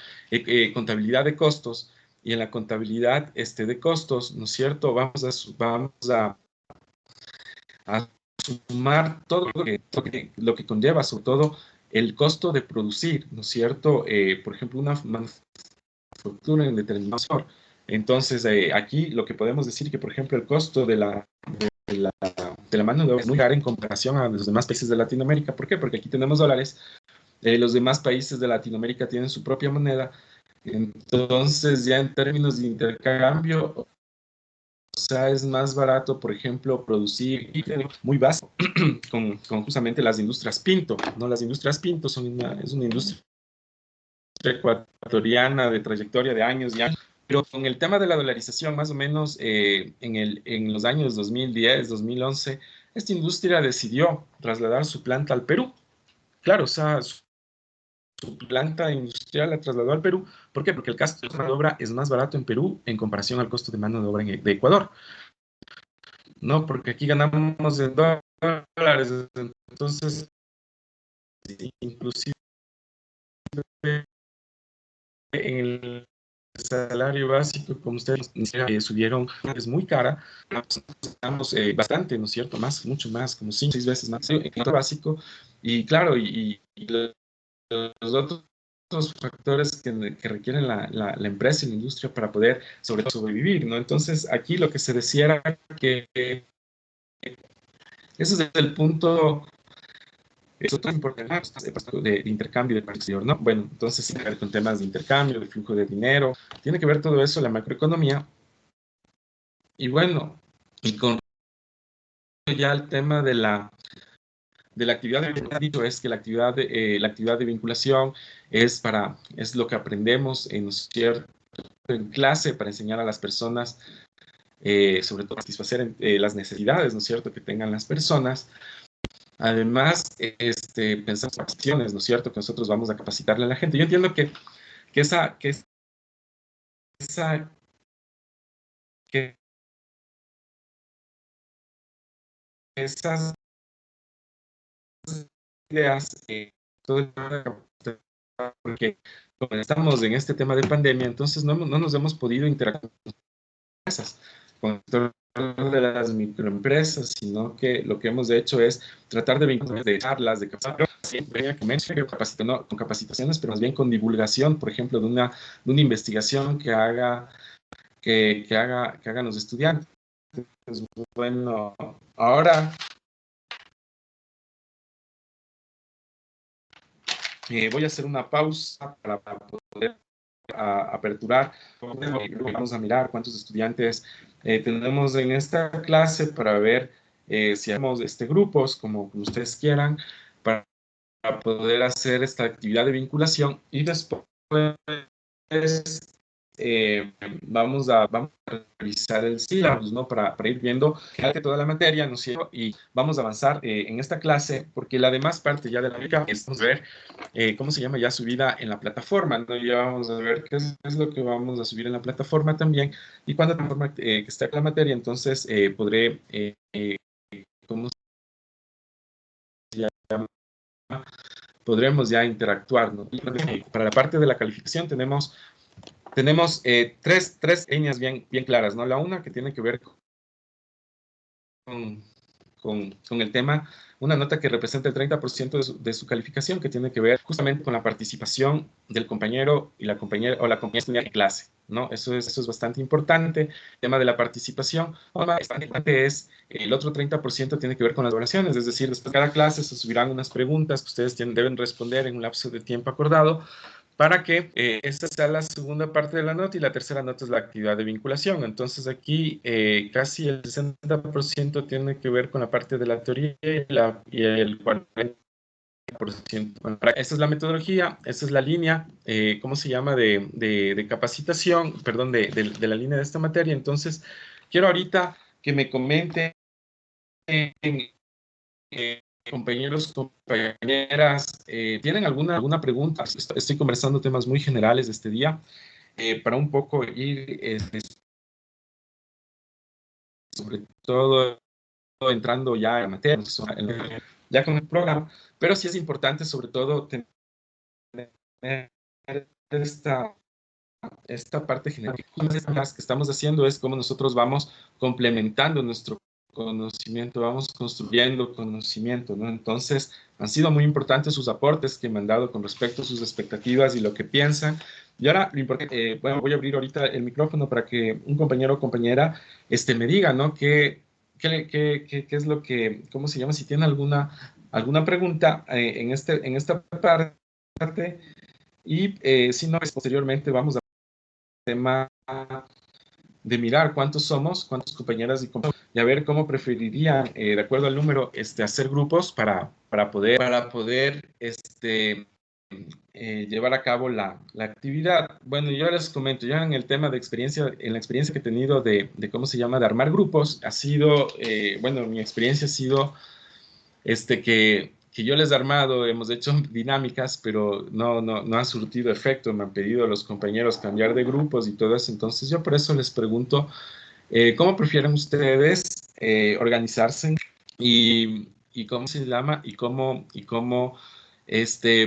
contabilidad de costos, y en la contabilidad de costos, ¿no es cierto?, vamos a sumar todo lo que conlleva, sobre todo el costo de producir, ¿no es cierto? Por ejemplo, una manufactura en determinado sector. Entonces, aquí lo que podemos decir que, por ejemplo, el costo de la mano de obra es muy cara en comparación a los demás países de Latinoamérica. ¿Por qué? Porque aquí tenemos dólares, los demás países de Latinoamérica tienen su propia moneda, entonces ya en términos de intercambio, o sea, es más barato, por ejemplo, producir muy básico con justamente las industrias Pinto, ¿no? Las industrias Pinto es una industria ecuatoriana de trayectoria de años y años, pero con el tema de la dolarización, más o menos en los años 2010, 2011, esta industria decidió trasladar su planta al Perú. Claro, o sea, su planta industrial la trasladó al Perú. ¿Por qué? Porque el costo de mano de obra es más barato en Perú en comparación al costo de mano de obra de Ecuador. No, porque aquí ganamos en dólares, entonces, inclusive en el salario básico, como ustedes subieron, es muy cara, estamos bastante, ¿no es cierto?, mucho más, como 5 o 6 veces más en el básico, y claro, y los otros factores que requieren la empresa y la industria para poder, sobre todo, sobrevivir, ¿no? Entonces, aquí lo que se decía era que ese es el punto. Es otro importante de intercambio del exterior, ¿no? Bueno, entonces tiene que ver con temas de intercambio, de flujo de dinero, tiene que ver todo eso, la macroeconomía. Y bueno, y con ya el tema de la actividad de vinculación, es que la actividad de vinculación es lo que aprendemos en clase para enseñar a las personas, sobre todo satisfacer las necesidades, ¿no es cierto?, que tengan las personas. Además, pensar en acciones, ¿no es cierto?, que nosotros vamos a capacitarle a la gente. Yo entiendo que esas ideas, porque como estamos en este tema de pandemia, entonces no nos hemos podido interactuar con el sector de las microempresas, sino que lo que hemos hecho es tratar de vincular de charlas, de con capacitaciones, pero más bien con divulgación, por ejemplo, de una investigación que hagan los estudiantes. Bueno, ahora voy a hacer una pausa para poder aperturar. Vamos a mirar cuántos estudiantes tenemos en esta clase para ver si hacemos grupos, como ustedes quieran, para poder hacer esta actividad de vinculación, y después vamos a revisar el syllabus, ¿no? Para ir viendo toda la materia, ¿no es cierto? Y vamos a avanzar en esta clase, porque la demás parte ya de la beca es ver cómo se llama ya subida en la plataforma, ¿no? Ya vamos a ver qué es lo que vamos a subir en la plataforma también, y cuando la plataforma que está con la materia, entonces podré, ¿cómo se llama?, podremos ya interactuar, ¿no? Para la parte de la calificación tenemos tres líneas bien claras, ¿no? La una que tiene que ver con el tema, una nota que representa el 30% de su calificación, que tiene que ver justamente con la participación del compañero y la compañera o la compañera estudiante en clase, ¿no? Eso es bastante importante. El tema de la participación, bastante importante es el otro 30% tiene que ver con las evaluaciones, es decir, después de cada clase se subirán unas preguntas que ustedes deben responder en un lapso de tiempo acordado, para que esta sea la segunda parte de la nota y la tercera nota es la actividad de vinculación. Entonces aquí casi el 60% tiene que ver con la parte de la teoría y el 40%. Bueno, esta es la metodología, esta es la línea, ¿cómo se llama? De capacitación, perdón, de la línea de esta materia. Entonces, quiero ahorita que me comenten compañeros, compañeras, ¿tienen alguna pregunta? Estoy conversando temas muy generales de este día, para un poco ir, sobre todo, entrando ya en materia, ya con el programa, pero sí es importante, sobre todo, tener esta parte general. Las que estamos haciendo es cómo nosotros vamos complementando nuestro conocimiento, vamos construyendo conocimiento, ¿no? Entonces, han sido muy importantes sus aportes que me han dado con respecto a sus expectativas y lo que piensan. Y ahora, lo importante, bueno, voy a abrir ahorita el micrófono para que un compañero o compañera me diga, ¿no? ¿Qué es lo que, cómo se llama? Si tiene alguna pregunta en esta parte, y si no, pues, posteriormente vamos a tema de mirar cuántos somos, cuántas compañeras y compañeros, y a ver cómo preferirían, de acuerdo al número, hacer grupos para poder llevar a cabo la actividad. Bueno, yo les comento, ya en el tema de experiencia, en la experiencia que he tenido de cómo se llama, de armar grupos, ha sido, bueno, mi experiencia ha sido que yo les he armado, hemos hecho dinámicas, pero no ha surtido efecto. Me han pedido los compañeros cambiar de grupos y todo eso. Entonces yo por eso les pregunto, ¿cómo prefieren ustedes organizarse? Y cómo se llama, y cómo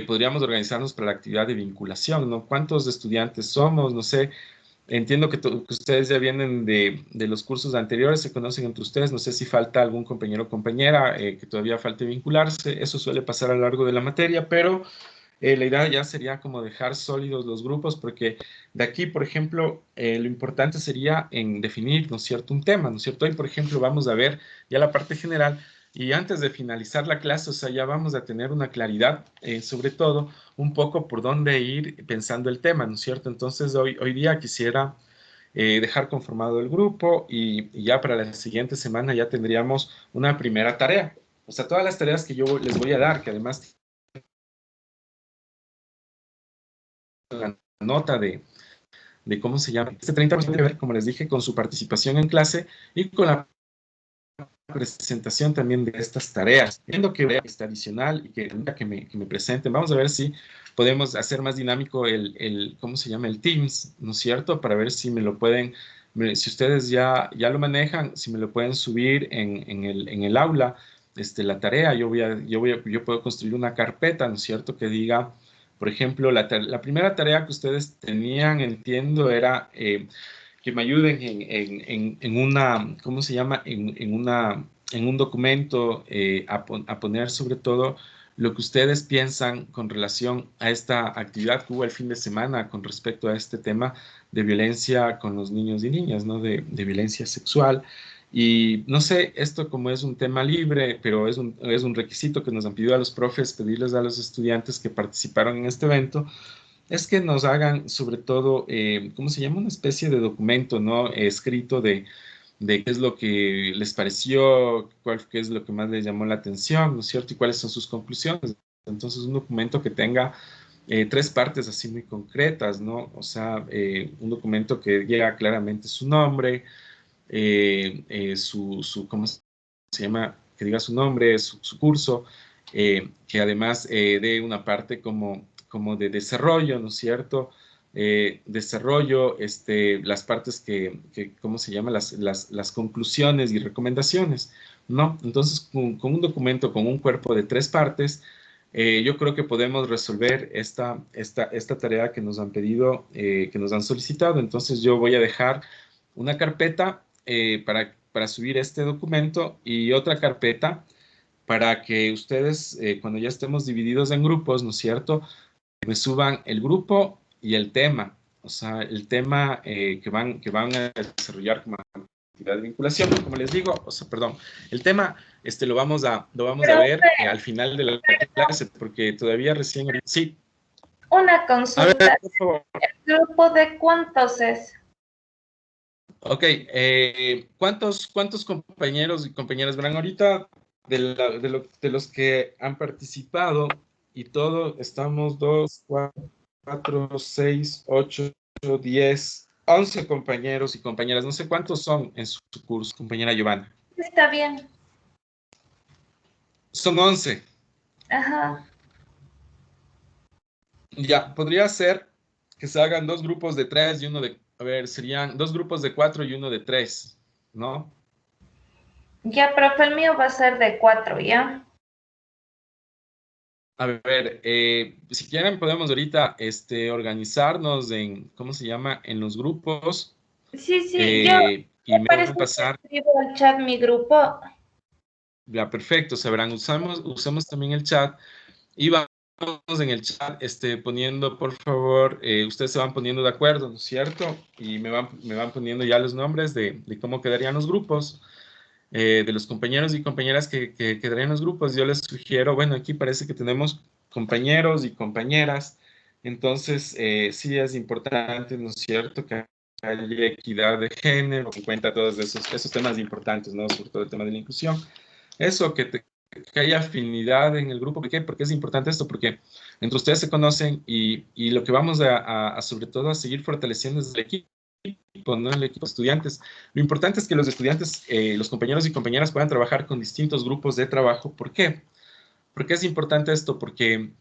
podríamos organizarnos para la actividad de vinculación, ¿no? ¿Cuántos estudiantes somos? No sé. Entiendo que ustedes ya vienen de los cursos anteriores, se conocen entre ustedes. No sé si falta algún compañero o compañera que todavía falte vincularse. Eso suele pasar a lo largo de la materia, pero la idea ya sería como dejar sólidos los grupos, porque de aquí, por ejemplo, lo importante sería en definir, ¿no es cierto?, un tema, ¿no es cierto? Hoy, por ejemplo, vamos a ver ya la parte general, y antes de finalizar la clase, o sea, ya vamos a tener una claridad, sobre todo, un poco por dónde ir pensando el tema, ¿no es cierto? Entonces, hoy día quisiera dejar conformado el grupo, y ya para la siguiente semana ya tendríamos una primera tarea. O sea, todas las tareas que yo les voy a dar, que además la nota de cómo se llama, 30% tiene que ver, como les dije, con su participación en clase y con la presentación también de estas tareas. Viendo que está adicional y que me presenten, vamos a ver si podemos hacer más dinámico ¿cómo se llama? El Teams, ¿no es cierto? Para ver si me lo pueden, si ustedes ya lo manejan, si me lo pueden subir en el aula, la tarea. Yo puedo construir una carpeta, ¿no es cierto? Que diga, por ejemplo, la primera tarea que ustedes tenían, entiendo, era que me ayuden en una, ¿cómo se llama? En un documento, a poner sobre todo lo que ustedes piensan con relación a esta actividad que hubo el fin de semana con respecto a este tema de violencia con los niños y niñas, ¿no? De violencia sexual. Y no sé, esto como es un tema libre, pero es un requisito que nos han pedido a los profes, pedirles a los estudiantes que participaron en este evento, es que nos hagan sobre todo, ¿cómo se llama? Una especie de documento, ¿no? Escrito de qué es lo que les pareció, qué es lo que más les llamó la atención, ¿no es cierto? Y cuáles son sus conclusiones. Entonces, un documento que tenga 3 partes así muy concretas, ¿no? O sea, un documento que diga claramente su nombre, ¿cómo se llama? Que diga su nombre, su curso, que además dé una parte como de desarrollo, ¿no es cierto? Desarrollo, las partes ¿cómo se llama? Las conclusiones y recomendaciones, ¿no? Entonces, con un documento, con un cuerpo de 3 partes, yo creo que podemos resolver esta tarea que nos han pedido, que nos han solicitado. Entonces yo voy a dejar una carpeta para subir este documento y otra carpeta para que ustedes, cuando ya estemos divididos en grupos, ¿no es cierto?, me suban el grupo y el tema, o sea, el tema que van a desarrollar como actividad de vinculación, como les digo, o sea, perdón, el tema lo vamos a ver al final de la clase, porque todavía recién, sí. Una consulta. A ver, por favor. ¿El grupo de cuántos es? Ok, ¿cuántos compañeros y compañeras verán ahorita de los que han participado y todo? Estamos 2, 4, 6, 8, 10, 11 compañeros y compañeras. No sé cuántos son en su curso, compañera Giovanna. Está bien. Son 11. Ajá. Ya, podría ser que se hagan 2 grupos de 3 y uno de... A ver, serían 2 grupos de 4 y uno de 3, ¿no? Ya, profe, el mío va a ser de 4, ¿ya? A ver, si quieren podemos ahorita organizarnos en, ¿cómo se llama? En los grupos. Sí, y me van a pasar. Escribo al chat mi grupo. Ya, perfecto, sabrán, usamos también el chat y vamos en el chat poniendo, por favor, ustedes se van poniendo de acuerdo, ¿no es cierto? Y me van poniendo ya los nombres de cómo quedarían los grupos. De los compañeros y compañeras que quedarían en los grupos. Yo les sugiero, bueno, aquí parece que tenemos compañeros y compañeras, entonces sí es importante, ¿no es cierto?, que haya equidad de género, en cuenta todos esos temas importantes, ¿no?, sobre todo el tema de la inclusión. Eso, que haya afinidad en el grupo. ¿Por qué? Porque es importante esto, porque entre ustedes se conocen y lo que vamos sobre todo a seguir fortaleciendo es el equipo, ¿no? El equipo de estudiantes. Lo importante es que los estudiantes, los compañeros y compañeras puedan trabajar con distintos grupos de trabajo. ¿Por qué? ¿Por qué es importante esto? Porque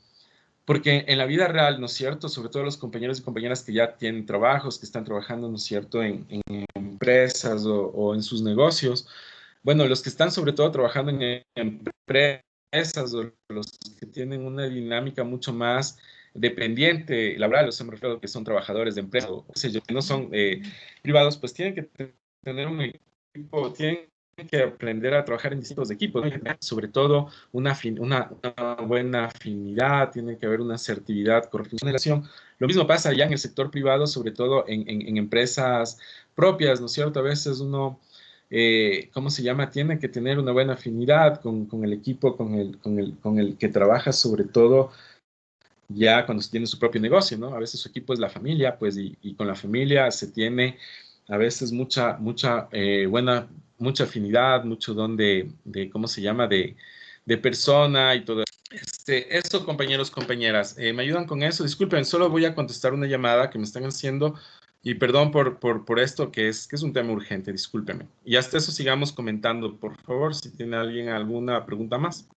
en la vida real, ¿no es cierto?, sobre todo los compañeros y compañeras que ya tienen trabajos, que están trabajando, ¿no es cierto?, en empresas o en sus negocios. Bueno, los que están sobre todo trabajando en empresas o los que tienen una dinámica mucho más dependiente laboral, o sea, me refiero a que son trabajadores de empresa o que no son privados, pues tienen que tener un equipo, tienen que aprender a trabajar en distintos equipos, ¿no? Sobre todo una buena afinidad, tiene que haber una asertividad, corrección. Lo mismo pasa ya en el sector privado, sobre todo en empresas propias, ¿no es cierto? A veces uno... ¿cómo se llama? Tiene que tener una buena afinidad con el equipo, con el que trabaja, sobre todo ya cuando se tiene su propio negocio, ¿no? A veces su equipo es la familia, pues, y con la familia se tiene a veces mucha afinidad, mucho don de ¿cómo se llama? De persona y todo. Eso, compañeros, compañeras, ¿me ayudan con eso? Disculpen, solo voy a contestar una llamada que me están haciendo. Y perdón por esto, que es un tema urgente, discúlpeme. Y hasta eso sigamos comentando, por favor, si tiene alguien alguna pregunta más.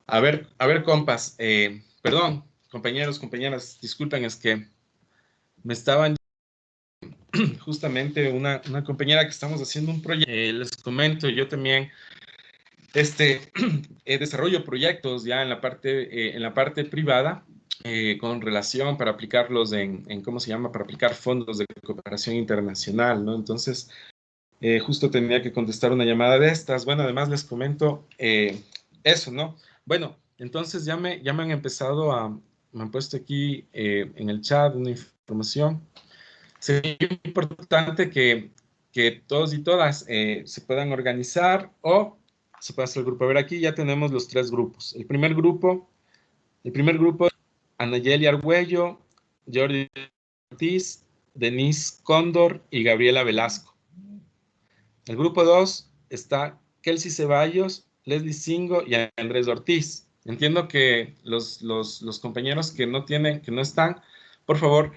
A ver, compas, perdón, compañeros, compañeras, disculpen, es que me estaban justamente una compañera que estamos haciendo un proyecto. Les comento, yo también desarrollo proyectos ya en la parte privada con relación para aplicarlos en, ¿cómo se llama? Para aplicar fondos de cooperación internacional, ¿no? Entonces, justo tenía que contestar una llamada de estas. Bueno, además les comento eso, ¿no? Bueno, entonces ya me han empezado me han puesto aquí en el chat una información. Sería importante que todos y todas se puedan organizar o se puede hacer el grupo. A ver, aquí ya tenemos los 3 grupos. El primer grupo El primer grupo, Anayeli Argüello, Jordi Ortiz, Denise Cóndor y Gabriela Velasco. El grupo 2 está Kelsey Ceballos, Leslie Singo y Andrés Ortiz. Entiendo que los compañeros que no están, por favor,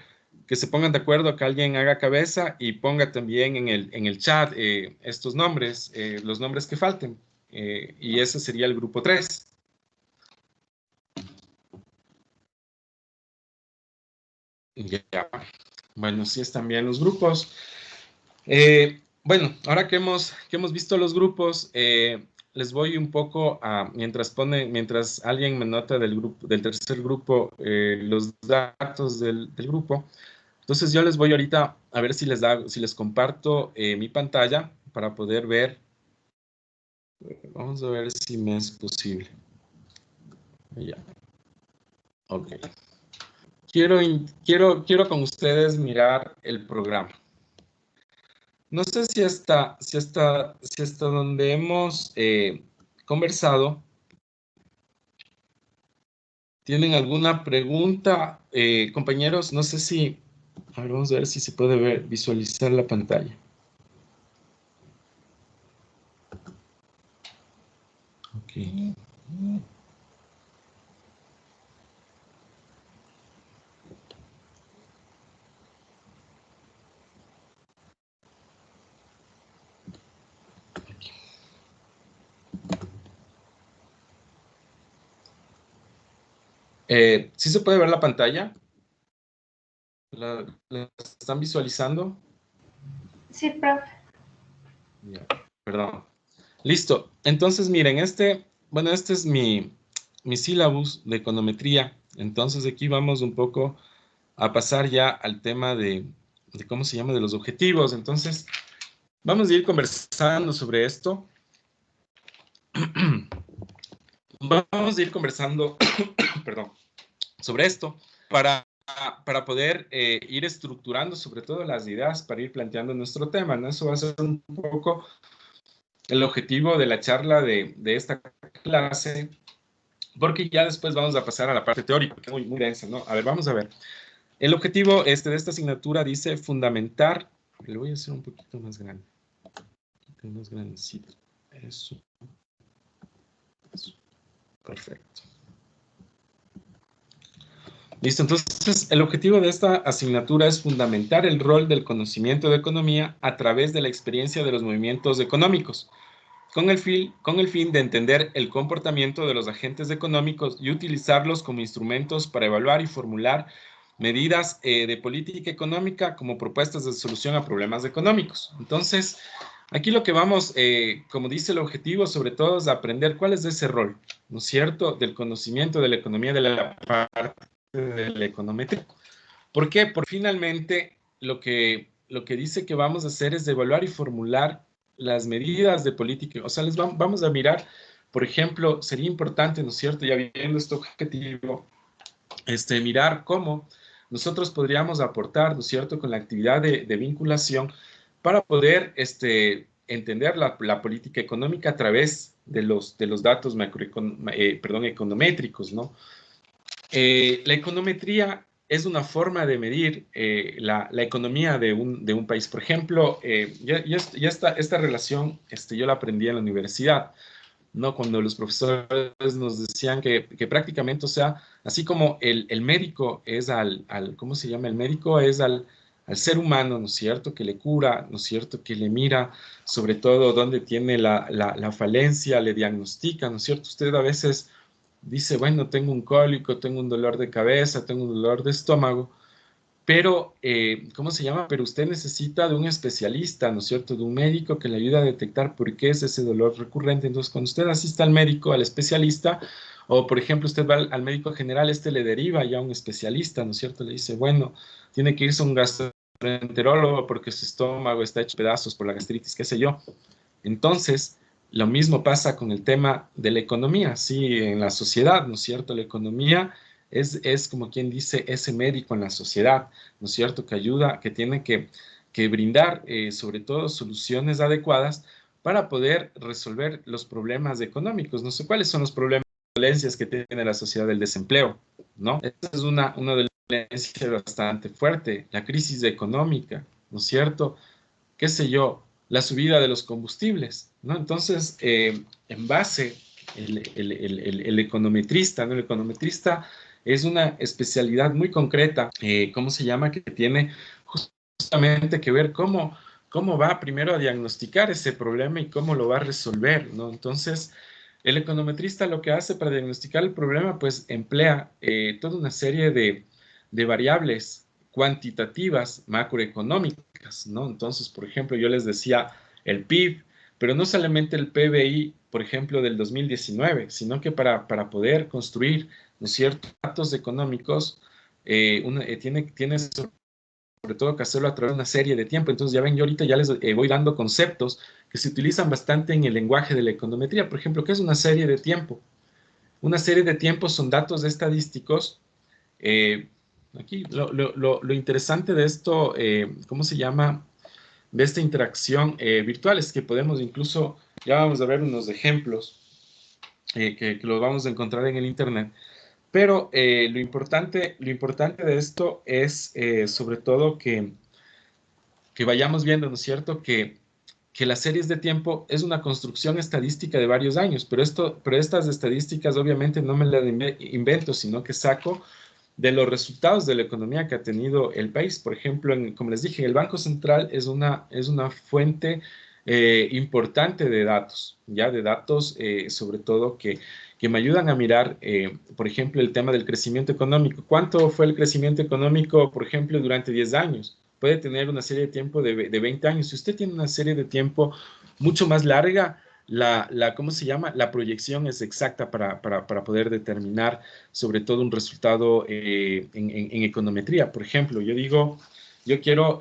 que se pongan de acuerdo, que alguien haga cabeza y ponga también en el chat estos nombres, los nombres que falten. Y ese sería el grupo 3. Ya. Bueno, sí están bien los grupos. Bueno, ahora que hemos visto los grupos, les voy un poco a, mientras alguien me nota del tercer grupo, los datos del grupo. Entonces yo les voy ahorita a ver si les comparto mi pantalla para poder ver. Vamos a ver si me es posible. Ya. Ok. Quiero con ustedes mirar el programa. No sé si hasta donde hemos conversado tienen alguna pregunta, compañeros. No sé si, a ver, vamos a ver si se puede visualizar la pantalla. Ok. ¿Sí se puede ver la pantalla? ¿La están visualizando? Sí, profe. Ya, perdón. Listo. Entonces, miren, este es mi sílabus de econometría. Entonces, aquí vamos un poco a pasar ya al tema de ¿cómo se llama? De los objetivos. Entonces, vamos a ir conversando sobre esto. Vamos a ir conversando, perdón, sobre esto para poder ir estructurando sobre todo las ideas para ir planteando nuestro tema, ¿no? Eso va a ser un poco el objetivo de la charla de esta clase, porque ya después vamos a pasar a la parte teórica, que es muy densa, ¿no? A ver, vamos a ver. El objetivo de esta asignatura dice fundamentar, lo voy a hacer un poquito más grande, más grandecito, eso. Perfecto. Listo, entonces el objetivo de esta asignatura es fundamentar el rol del conocimiento de economía a través de la experiencia de los movimientos económicos, con el fin de entender el comportamiento de los agentes económicos y utilizarlos como instrumentos para evaluar y formular medidas de política económica como propuestas de solución a problemas económicos. Entonces, aquí lo que vamos, como dice el objetivo, sobre todo es aprender cuál es ese rol, ¿no es cierto?, del conocimiento de la economía, de la parte de la econometría. ¿Por qué? Porque finalmente lo que dice que vamos a hacer es evaluar y formular las medidas de política. O sea, vamos a mirar, por ejemplo, sería importante, ¿no es cierto?, ya viendo este objetivo, mirar cómo nosotros podríamos aportar, ¿no es cierto?, con la actividad de vinculación para poder entender la política económica a través de los datos econométricos, ¿no? La econometría es una forma de medir la economía de un país. Por ejemplo, esta relación yo la aprendí en la universidad, ¿no? Cuando los profesores nos decían que prácticamente, o sea, así como el médico es ¿cómo se llama? El médico es al ser humano, ¿no es cierto?, que le cura, ¿no es cierto?, que le mira sobre todo dónde tiene la falencia, le diagnostica, ¿no es cierto? Usted a veces dice, bueno, tengo un cólico, tengo un dolor de cabeza, tengo un dolor de estómago, pero, ¿cómo se llama? Pero usted necesita de un especialista, ¿no es cierto?, de un médico que le ayude a detectar por qué es ese dolor recurrente. Entonces, cuando usted asiste al médico, al especialista, o por ejemplo, usted va al médico general, le deriva ya a un especialista, ¿no es cierto? Le dice, bueno, tiene que irse a un gastroenterólogo porque su estómago está hecho pedazos por la gastritis, qué sé yo. Entonces, lo mismo pasa con el tema de la economía, sí, en la sociedad, ¿no es cierto? La economía es como quien dice, ese médico en la sociedad, ¿no es cierto?, que ayuda, que tiene que brindar, sobre todo, soluciones adecuadas para poder resolver los problemas económicos. No sé cuáles son los problemas dolencias que tiene la sociedad del desempleo, ¿no? Esta es una dolencia bastante fuerte, la crisis económica, ¿no es cierto? Qué sé yo, la subida de los combustibles, ¿no? Entonces, en base, el econometrista, ¿no? El econometrista es una especialidad muy concreta, ¿cómo se llama? Que tiene justamente que ver cómo va primero a diagnosticar ese problema y cómo lo va a resolver, ¿no? Entonces, el econometrista lo que hace para diagnosticar el problema, pues emplea toda una serie de variables cuantitativas macroeconómicas, ¿no? Entonces, por ejemplo, yo les decía el PIB, pero no solamente el PBI, por ejemplo, del 2019, sino que para poder construir, ¿no es cierto?, datos económicos, tiene sobre todo que hacerlo a través de una serie de tiempo. Entonces, ya ven, yo ahorita ya les voy dando conceptos que se utilizan bastante en el lenguaje de la econometría. Por ejemplo, ¿qué es una serie de tiempo? Una serie de tiempos son datos estadísticos. Aquí, lo interesante de esto, ¿cómo se llama? De esta interacción virtual es que podemos incluso, ya vamos a ver unos ejemplos que los vamos a encontrar en el Internet. Pero lo importante de esto es sobre todo que vayamos viendo, ¿no es cierto?, que las series de tiempo es una construcción estadística de varios años, pero estas estadísticas obviamente no me las invento, sino que saco de los resultados de la economía que ha tenido el país. Por ejemplo, como les dije, el Banco Central es una fuente importante de datos, ¿ya? De datos sobre todo que me ayudan a mirar, por ejemplo, el tema del crecimiento económico. ¿Cuánto fue el crecimiento económico, por ejemplo, durante 10 años? Puede tener una serie de tiempo de 20 años. Si usted tiene una serie de tiempo mucho más larga, ¿cómo se llama? La proyección es exacta para poder determinar sobre todo un resultado en econometría. Por ejemplo, yo digo, yo quiero,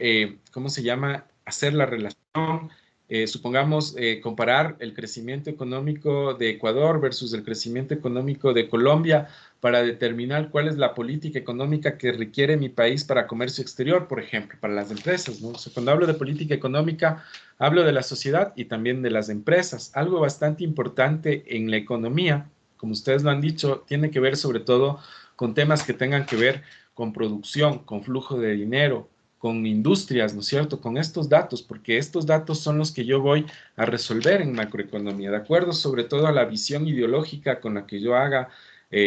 ¿cómo se llama? Hacer la relación, supongamos, comparar el crecimiento económico de Ecuador versus el crecimiento económico de Colombia para determinar cuál es la política económica que requiere mi país para comercio exterior, por ejemplo, para las empresas, ¿no? O sea, cuando hablo de política económica, hablo de la sociedad y también de las empresas. Algo bastante importante en la economía, como ustedes lo han dicho, tiene que ver sobre todo con temas que tengan que ver con producción, con flujo de dinero, con industrias, ¿no es cierto?, con estos datos, porque estos datos son los que yo voy a resolver en macroeconomía, de acuerdo sobre todo a la visión ideológica con la que yo haga,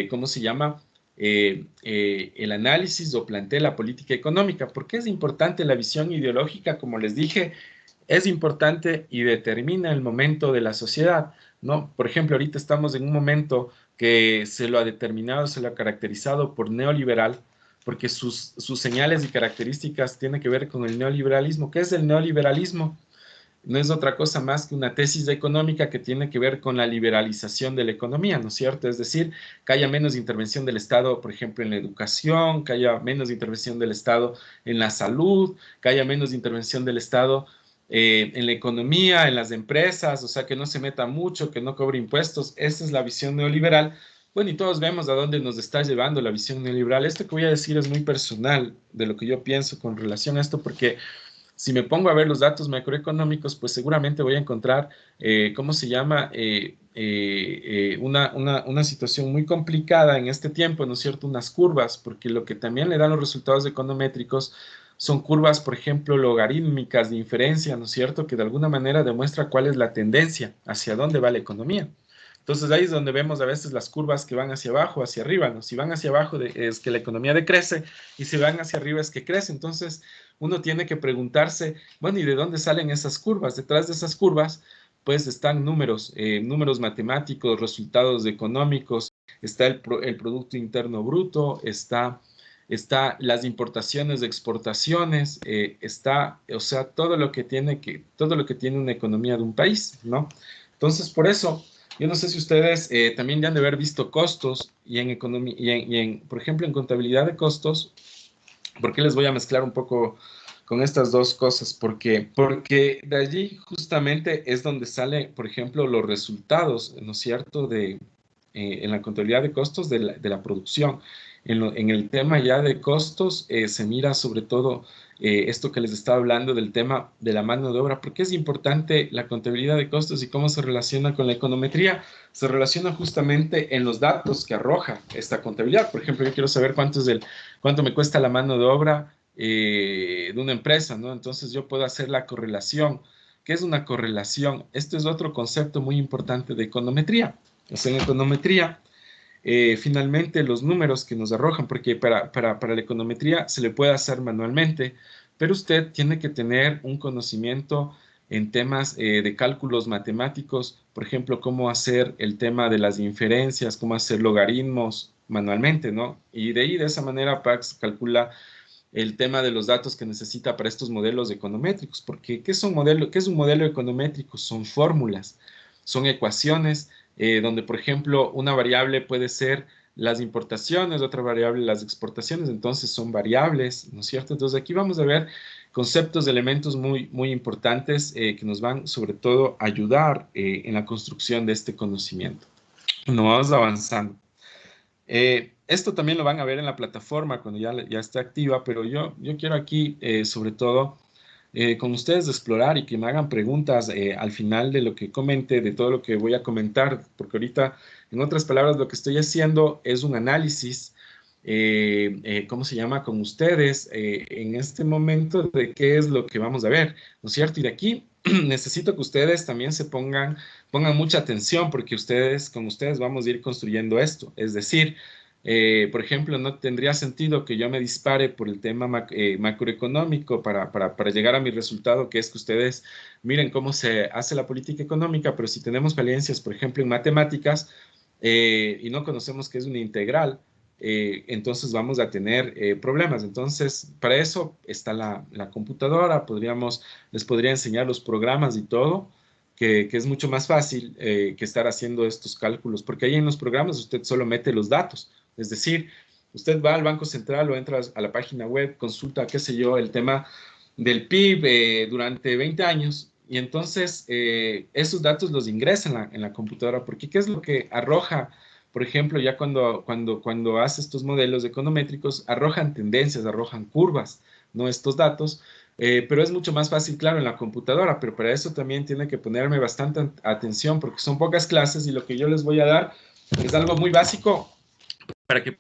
¿cómo se llama?, el análisis o plantee la política económica. ¿Por qué es importante la visión ideológica? Como les dije, es importante y determina el momento de la sociedad, ¿no? Por ejemplo, ahorita estamos en un momento que se lo ha determinado, se lo ha caracterizado por neoliberal, porque sus señales y características tienen que ver con el neoliberalismo. ¿Qué es el neoliberalismo? No es otra cosa más que una tesis económica que tiene que ver con la liberalización de la economía, ¿no es cierto? Es decir, que haya menos intervención del Estado, por ejemplo, en la educación, que haya menos intervención del Estado en la salud, que haya menos intervención del Estado en la economía, en las empresas, o sea, que no se meta mucho, que no cobre impuestos. Esa es la visión neoliberal. Bueno, y todos vemos a dónde nos está llevando la visión neoliberal. Esto que voy a decir es muy personal de lo que yo pienso con relación a esto, porque si me pongo a ver los datos macroeconómicos, pues seguramente voy a encontrar, ¿cómo se llama?, una situación muy complicada en este tiempo, ¿no es cierto?, unas curvas, porque lo que también le dan los resultados econométricos son curvas, por ejemplo, logarítmicas de inferencia, ¿no es cierto?, que de alguna manera demuestra cuál es la tendencia, hacia dónde va la economía. Entonces ahí es donde vemos a veces las curvas que van hacia abajo, hacia arriba, ¿no? Si van hacia abajo es que la economía decrece y si van hacia arriba es que crece. Entonces uno tiene que preguntarse, bueno, ¿y de dónde salen esas curvas? Detrás de esas curvas pues están números, números matemáticos, resultados económicos, está el Producto Interno Bruto, está las importaciones, exportaciones, está, o sea, todo lo que tiene una economía de un país, ¿no? Entonces, por eso, yo no sé si ustedes también ya han de haber visto costos y en economía, por ejemplo, en contabilidad de costos. ¿Por qué les voy a mezclar un poco con estas dos cosas? Porque de allí justamente es donde sale, por ejemplo, los resultados, ¿no es cierto?, en la contabilidad de costos de la producción. en el tema ya de costos, se mira sobre todo esto que les estaba hablando del tema de la mano de obra. ¿Por qué es importante la contabilidad de costos y cómo se relaciona con la econometría? Se relaciona justamente en los datos que arroja esta contabilidad. Por ejemplo, yo quiero saber cuánto me cuesta la mano de obra de una empresa, ¿no? Entonces yo puedo hacer la correlación. ¿Qué es una correlación? Este es otro concepto muy importante de econometría. O sea, en econometría, finalmente los números que nos arrojan, porque para la econometría se le puede hacer manualmente, pero usted tiene que tener un conocimiento en temas de cálculos matemáticos, por ejemplo, cómo hacer el tema de las inferencias, cómo hacer logaritmos manualmente, ¿no? Y de ahí, de esa manera, Pax calcula el tema de los datos que necesita para estos modelos econométricos, porque ¿qué es un modelo econométrico? Son fórmulas, son ecuaciones, donde, por ejemplo, una variable puede ser las importaciones, otra variable las exportaciones, entonces son variables, ¿no es cierto? Entonces aquí vamos a ver conceptos de elementos muy, muy importantes que nos van sobre todo a ayudar en la construcción de este conocimiento. Nos vamos avanzando. Esto también lo van a ver en la plataforma cuando ya esté activa, pero yo quiero aquí sobre todo con ustedes explorar y que me hagan preguntas al final de lo que comente, de todo lo que voy a comentar, porque ahorita, en otras palabras, lo que estoy haciendo es un análisis, ¿cómo se llama? Con ustedes en este momento de qué es lo que vamos a ver, ¿no es cierto? Y de aquí necesito que ustedes también pongan mucha atención, porque con ustedes vamos a ir construyendo esto, es decir, por ejemplo, no tendría sentido que yo me dispare por el tema macroeconómico para llegar a mi resultado, que es que ustedes miren cómo se hace la política económica, pero si tenemos falencias, por ejemplo, en matemáticas, y no conocemos qué es una integral, entonces vamos a tener problemas. Entonces, para eso está la computadora, les podría enseñar los programas y todo, que es mucho más fácil que estar haciendo estos cálculos, porque ahí en los programas usted solo mete los datos. Es decir, usted va al Banco Central o entra a la página web, consulta, qué sé yo, el tema del PIB durante 20 años y entonces esos datos los ingresa en la computadora, porque ¿qué es lo que arroja? Por ejemplo, ya cuando hace estos modelos econométricos, arrojan tendencias, arrojan curvas, ¿no? Estos datos, pero es mucho más fácil, claro, en la computadora, pero para eso también tiene que ponerme bastante atención, porque son pocas clases y lo que yo les voy a dar es algo muy básico para que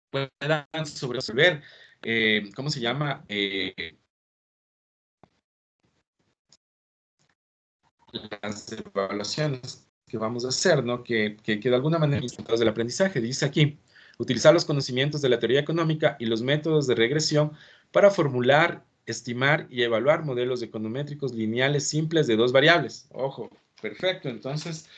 puedan sobresolver, ¿cómo se llama? Las evaluaciones que vamos a hacer, ¿no? Que de alguna manera resultados del aprendizaje. Dice aquí, utilizar los conocimientos de la teoría económica y los métodos de regresión para formular, estimar y evaluar modelos econométricos lineales simples de dos variables. Ojo, perfecto. Entonces,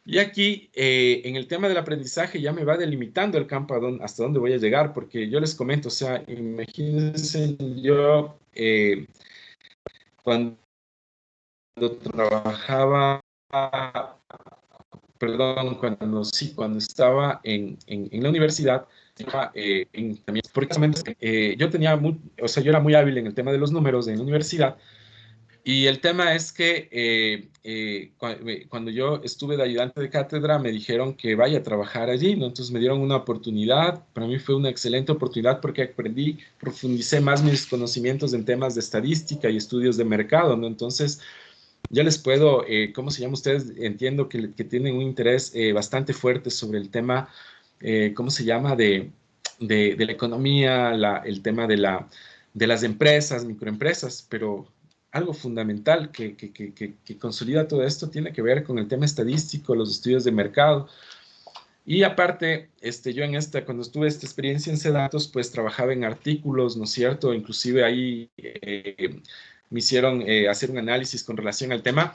y aquí, en el tema del aprendizaje, ya me va delimitando el campo hasta dónde voy a llegar, porque yo les comento, o sea, imagínense yo cuando trabajaba, perdón, cuando estaba en la universidad, también, porque yo yo era muy hábil en el tema de los números en la universidad. Y el tema es que cuando yo estuve de ayudante de cátedra me dijeron que vaya a trabajar allí, ¿no? Entonces me dieron una oportunidad, para mí fue una excelente oportunidad porque profundicé más mis conocimientos en temas de estadística y estudios de mercado, ¿no? Entonces ya les puedo, ¿cómo se llama? Ustedes entiendo que tienen un interés bastante fuerte sobre el tema, ¿cómo se llama? De la economía, el tema de las empresas, microempresas, pero algo fundamental que consolida todo esto tiene que ver con el tema estadístico, los estudios de mercado. Y aparte, yo cuando estuve esta experiencia en CEDATOS, pues trabajaba en artículos, ¿no es cierto? Inclusive ahí me hicieron hacer un análisis con relación al tema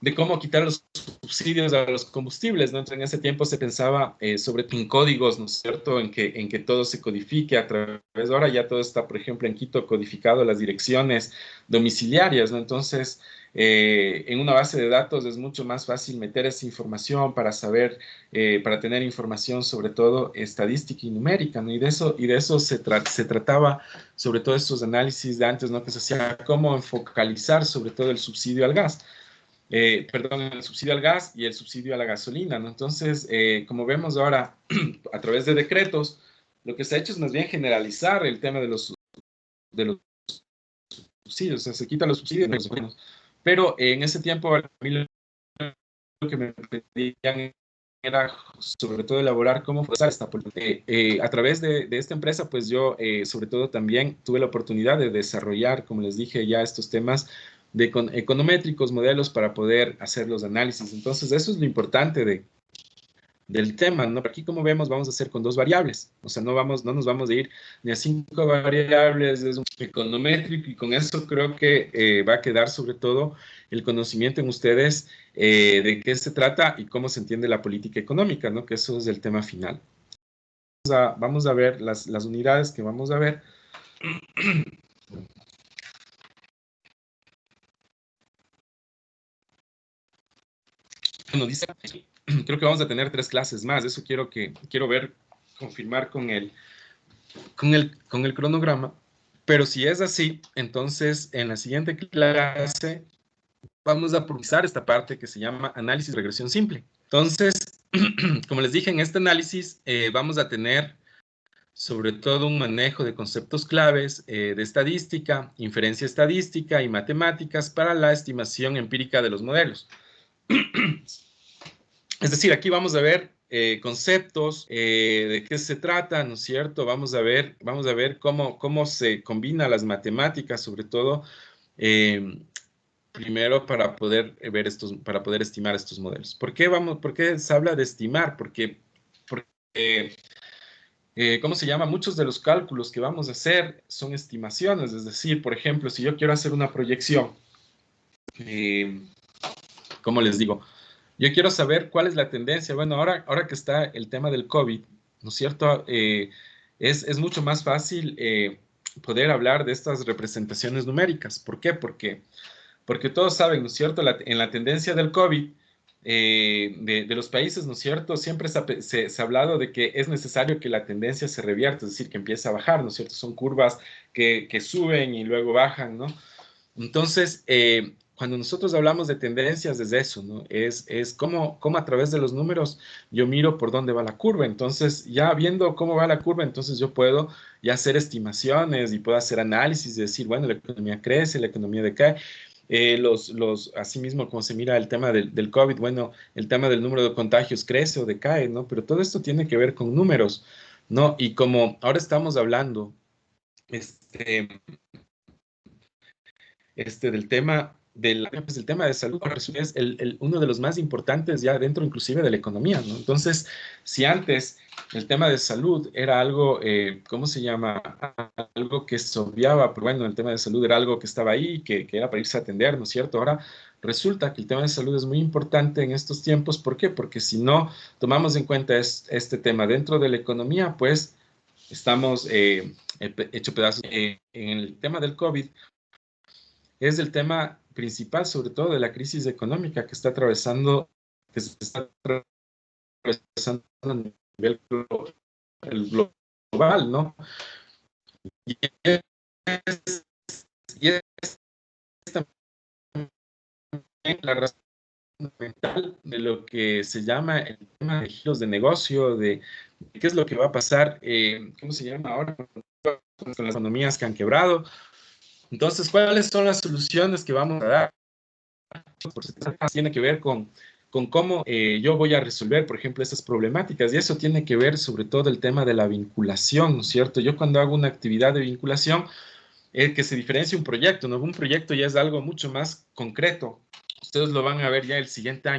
de cómo quitar los subsidios a los combustibles, ¿no? Entonces, en ese tiempo se pensaba en códigos, ¿no es cierto?, en que todo se codifique a través de ahora ya todo está, por ejemplo, en Quito codificado las direcciones domiciliarias, ¿no? Entonces, en una base de datos es mucho más fácil meter esa información para saber, para tener información sobre todo estadística y numérica, ¿no? Y de eso se trataba, sobre todo estos análisis de antes, ¿no? Que se hacía cómo focalizar sobre todo el subsidio al gas. El subsidio al gas y el subsidio a la gasolina, ¿no? Entonces, como vemos ahora, a través de decretos, lo que se ha hecho es más bien generalizar el tema de los subsidios, o sea, se quitan los subsidios de los buenos. Pero en ese tiempo, a mí lo que me pedían era sobre todo elaborar cómo fue esta política. A través de esta empresa, pues yo sobre todo también tuve la oportunidad de desarrollar, como les dije ya, estos temas de econométricos, modelos para poder hacer los análisis. Entonces, eso es lo importante del tema, ¿no? Aquí, como vemos, vamos a hacer con 2 variables. O sea, no nos vamos a ir ni a 5 variables, es un econométrico, y con eso creo que va a quedar sobre todo el conocimiento en ustedes de qué se trata y cómo se entiende la política económica, ¿no? Que eso es el tema final. Vamos a ver las unidades que vamos a ver. Bueno, dice, creo que vamos a tener 3 clases más. Eso quiero ver, confirmar con el cronograma. Pero si es así, entonces en la siguiente clase vamos a profundizar esta parte que se llama análisis de regresión simple. Entonces, como les dije, en este análisis vamos a tener sobre todo un manejo de conceptos claves de estadística, inferencia estadística y matemáticas para la estimación empírica de los modelos. Es decir, aquí vamos a ver conceptos, de qué se trata, ¿no es cierto? Vamos a ver cómo se combina las matemáticas, sobre todo, primero para poder estimar estos modelos. ¿Por qué se habla de estimar? Porque ¿cómo se llama? Muchos de los cálculos que vamos a hacer son estimaciones, es decir, por ejemplo, si yo quiero hacer una proyección, ¿cómo les digo? Yo quiero saber cuál es la tendencia. Bueno, ahora que está el tema del COVID, ¿no es cierto? Es mucho más fácil poder hablar de estas representaciones numéricas. ¿Por qué? Porque todos saben, ¿no es cierto? En la tendencia del COVID, de los países, ¿no es cierto? Siempre se ha hablado de que es necesario que la tendencia se revierta, es decir, que empiece a bajar, ¿no es cierto? Son curvas que suben y luego bajan, ¿no? Entonces, cuando nosotros hablamos de tendencias es eso, ¿no? Es cómo a través de los números yo miro por dónde va la curva. Entonces, ya viendo cómo va la curva, entonces yo puedo ya hacer estimaciones y puedo hacer análisis y decir, bueno, la economía crece, la economía decae. Asimismo, como se mira el tema del COVID, bueno, el tema del número de contagios crece o decae, ¿no? Pero todo esto tiene que ver con números, ¿no? Y como ahora estamos hablando del tema del tema de salud, es uno de los más importantes ya dentro inclusive de la economía, ¿no? Entonces, si antes el tema de salud era algo, ¿cómo se llama? Algo que se obviaba, pero bueno, el tema de salud era algo que estaba ahí, que era para irse a atender, ¿no es cierto? Ahora resulta que el tema de salud es muy importante en estos tiempos. ¿Por qué? Porque si no tomamos en cuenta este tema dentro de la economía, pues estamos hecho pedazos. En el tema del COVID, es el tema principal, sobre todo de la crisis económica que se está atravesando a nivel global, ¿no? Y es también la razón fundamental de lo que se llama el tema de giros de negocio, de qué es lo que va a pasar, ¿cómo se llama ahora? Con las economías que han quebrado. Entonces, ¿cuáles son las soluciones que vamos a dar? Tiene que ver con cómo yo voy a resolver, por ejemplo, esas problemáticas, y eso tiene que ver sobre todo el tema de la vinculación, ¿no es cierto? Yo cuando hago una actividad de vinculación, que se diferencia un proyecto, ¿no? Un proyecto ya es algo mucho más concreto. Ustedes lo van a ver ya el siguiente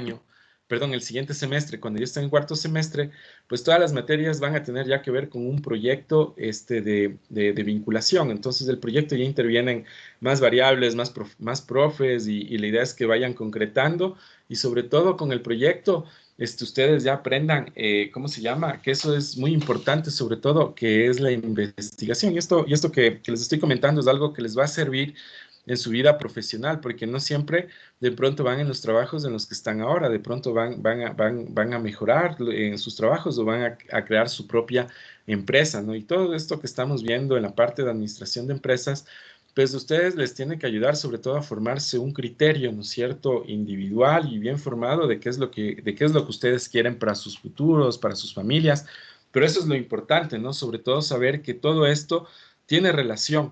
semestre, cuando ya estén en cuarto semestre, pues todas las materias van a tener ya que ver con un proyecto de vinculación. Entonces, el proyecto ya intervienen más variables, más profes, y la idea es que vayan concretando, y sobre todo con el proyecto, ustedes ya aprendan, ¿cómo se llama? Que eso es muy importante, sobre todo, que es la investigación. Y esto que les estoy comentando es algo que les va a servir en su vida profesional, porque no siempre de pronto van en los trabajos en los que están ahora, de pronto van a mejorar en sus trabajos o van a crear su propia empresa, ¿no? Y todo esto que estamos viendo en la parte de administración de empresas, pues a ustedes les tiene que ayudar sobre todo a formarse un criterio, ¿no es cierto?, individual y bien formado de qué es lo que ustedes quieren para sus futuros, para sus familias, Pero eso es lo importante, ¿no? Sobre todo saber que todo esto tiene relación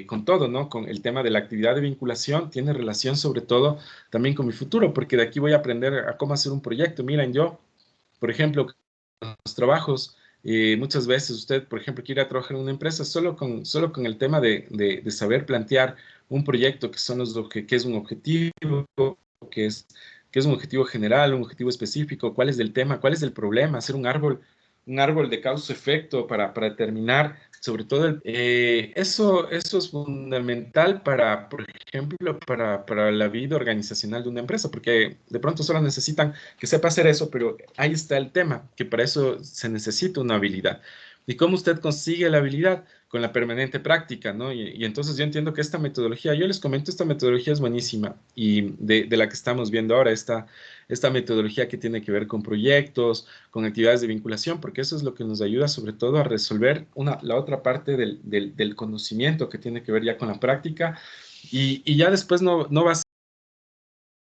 con todo, ¿no? Con el tema de la actividad de vinculación, tiene relación sobre todo también con mi futuro, porque de aquí voy a aprender a cómo hacer un proyecto. Miren, yo, por ejemplo, los trabajos, muchas veces usted, por ejemplo, quiere trabajar en una empresa solo con el tema de saber plantear un proyecto que que es un objetivo, que es, que es un objetivo general, un objetivo específico, cuál es el tema, cuál es el problema, hacer un árbol de causa-efecto para determinar sobre todo eso es fundamental para, por ejemplo, para la vida organizacional de una empresa, porque de pronto solo necesitan que sepa hacer eso, pero ahí está el tema, que para eso se necesita una habilidad. ¿Y cómo usted consigue la habilidad? Con la permanente práctica, ¿no? Y entonces yo entiendo que esta metodología, yo les comento, esta metodología es buenísima y de la que estamos viendo ahora, esta metodología que tiene que ver con proyectos, con actividades de vinculación, porque eso es lo que nos ayuda sobre todo a resolver la otra parte del conocimiento que tiene que ver ya con la práctica y ya después no va a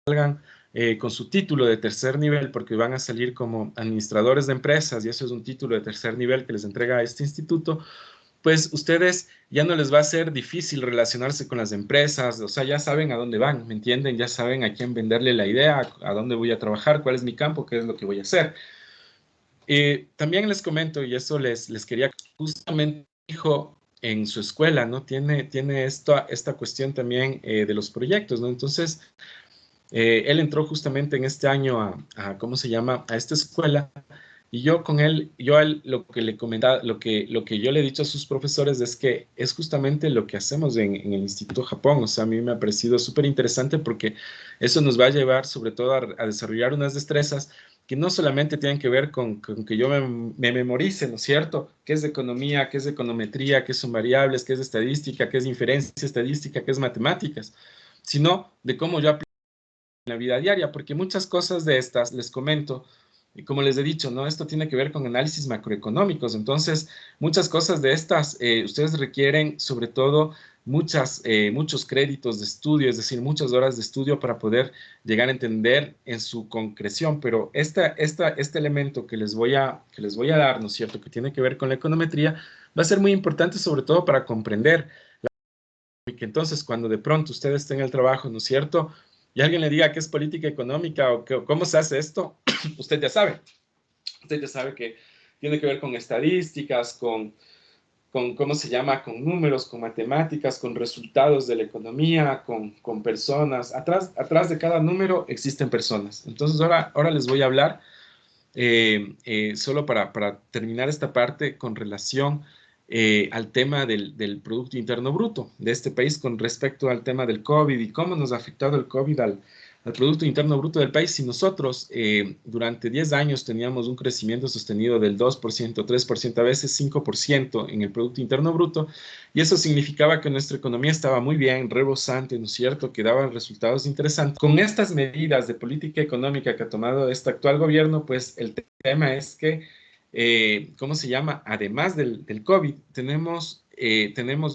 salgan con su título de tercer nivel porque van a salir como administradores de empresas y eso es un título de tercer nivel que les entrega este instituto, pues ustedes ya no les va a ser difícil relacionarse con las empresas, o sea, ya saben a dónde van, ¿me entienden? Ya saben a quién venderle la idea, a dónde voy a trabajar, cuál es mi campo, qué es lo que voy a hacer. También les comento, y eso les quería, justamente dijo en su escuela, ¿no? Tiene esta cuestión también de los proyectos, ¿no? Entonces, él entró justamente en este año ¿cómo se llama? A esta escuela. Y yo con él, a él lo que le comentaba, lo que yo le he dicho a sus profesores es que es justamente lo que hacemos en el Instituto Japón. O sea, a mí me ha parecido súper interesante porque eso nos va a llevar sobre todo a desarrollar unas destrezas que no solamente tienen que ver con que yo me memorice, ¿no es cierto? ¿Qué es de economía? ¿Qué es de econometría? ¿Qué son variables? ¿Qué es de estadística? ¿Qué es inferencia estadística? ¿Qué es matemáticas? Sino de cómo yo aplico en la vida diaria, porque muchas cosas de estas, les comento, y como les he dicho, ¿no? Esto tiene que ver con análisis macroeconómicos. Entonces, muchas cosas de estas, ustedes requieren sobre todo muchos créditos de estudio, es decir, muchas horas de estudio para poder llegar a entender en su concreción. Pero este elemento que les voy a dar, ¿no es cierto?, que tiene que ver con la econometría, va a ser muy importante sobre todo para comprender que entonces cuando de pronto ustedes estén en el trabajo, ¿no es cierto?, y alguien le diga qué es política económica o cómo se hace esto, usted ya sabe. Usted ya sabe que tiene que ver con estadísticas, con ¿cómo se llama? Con números, con matemáticas, con resultados de la economía, con personas. Atrás de cada número existen personas. Entonces ahora les voy a hablar, solo para terminar esta parte con relación al tema del Producto Interno Bruto de este país con respecto al tema del COVID y cómo nos ha afectado el COVID al Producto Interno Bruto del país. Si nosotros durante 10 años teníamos un crecimiento sostenido del 2%, 3%, a veces 5% en el Producto Interno Bruto, y eso significaba que nuestra economía estaba muy bien, rebosante, ¿no es cierto?, que daban resultados interesantes. Con estas medidas de política económica que ha tomado este actual gobierno, pues el tema es que ¿cómo se llama? Además del COVID, tenemos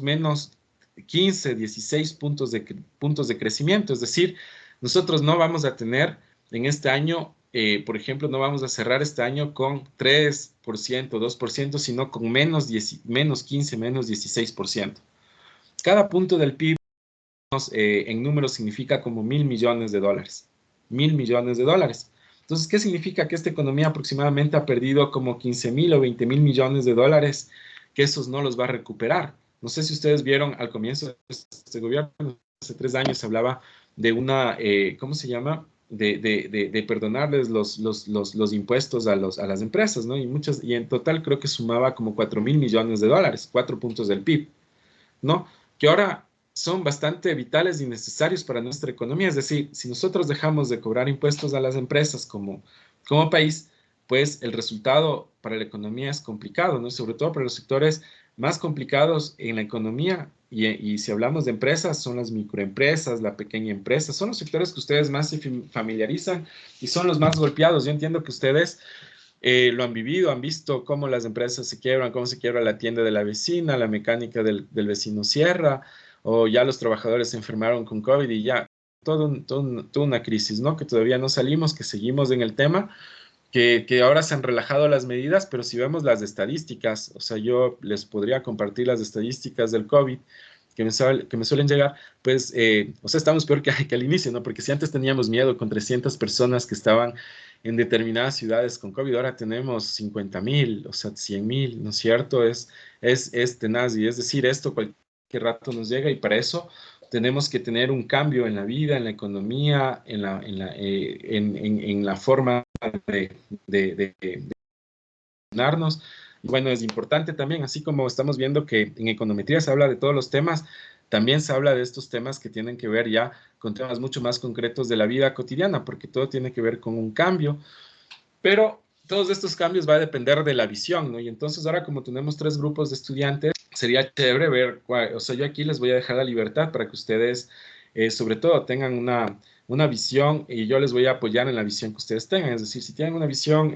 menos 15, 16 puntos de crecimiento. Es decir, nosotros no vamos a tener en este año, por ejemplo, no vamos a cerrar este año con 3%, 2%, sino con menos 15, menos 16%. Cada punto del PIB en números significa como $1.000 millones. $1.000 millones. Entonces, ¿qué significa? Que esta economía aproximadamente ha perdido como 15.000 o 20.000 millones de dólares, que esos no los va a recuperar. No sé si ustedes vieron al comienzo de este gobierno, hace 3 años se hablaba de una, ¿cómo se llama? De perdonarles los impuestos a las empresas, ¿no? Y en total creo que sumaba como 4.000 millones de dólares, 4 puntos del PIB, ¿no? Que ahora son bastante vitales y necesarios para nuestra economía. Es decir, si nosotros dejamos de cobrar impuestos a las empresas como país, pues el resultado para la economía es complicado, ¿no? Sobre todo para los sectores más complicados en la economía. Y si hablamos de empresas, son las microempresas, la pequeña empresa, son los sectores que ustedes más se familiarizan y son los más golpeados. Yo entiendo que ustedes lo han vivido, han visto cómo las empresas se quiebran, cómo se quiebra la tienda de la vecina, la mecánica del vecino cierra, o ya los trabajadores se enfermaron con COVID y ya, toda una crisis, ¿no? Que todavía no salimos, que seguimos en el tema, que ahora se han relajado las medidas, pero si vemos las estadísticas, o sea, yo les podría compartir las estadísticas del COVID que me suelen llegar, pues, o sea, estamos peor que al inicio, ¿no? Porque si antes teníamos miedo con 300 personas que estaban en determinadas ciudades con COVID, ahora tenemos 50,000, o sea, 100,000, ¿no es cierto? Es tenaz, y es decir, esto cualquier rato nos llega, y para eso tenemos que tener un cambio en la vida, en la economía, en la forma de funcionarnos. Y bueno, es importante también, así como estamos viendo que en econometría se habla de todos los temas, también se habla de estos temas que tienen que ver ya con temas mucho más concretos de la vida cotidiana, porque todo tiene que ver con un cambio, pero todos estos cambios va a depender de la visión, ¿no? Y entonces ahora, como tenemos 3 grupos de estudiantes, sería chévere ver, o sea, yo aquí les voy a dejar la libertad para que ustedes, sobre todo, tengan una visión, y yo les voy a apoyar en la visión que ustedes tengan. Es decir, si tienen una visión,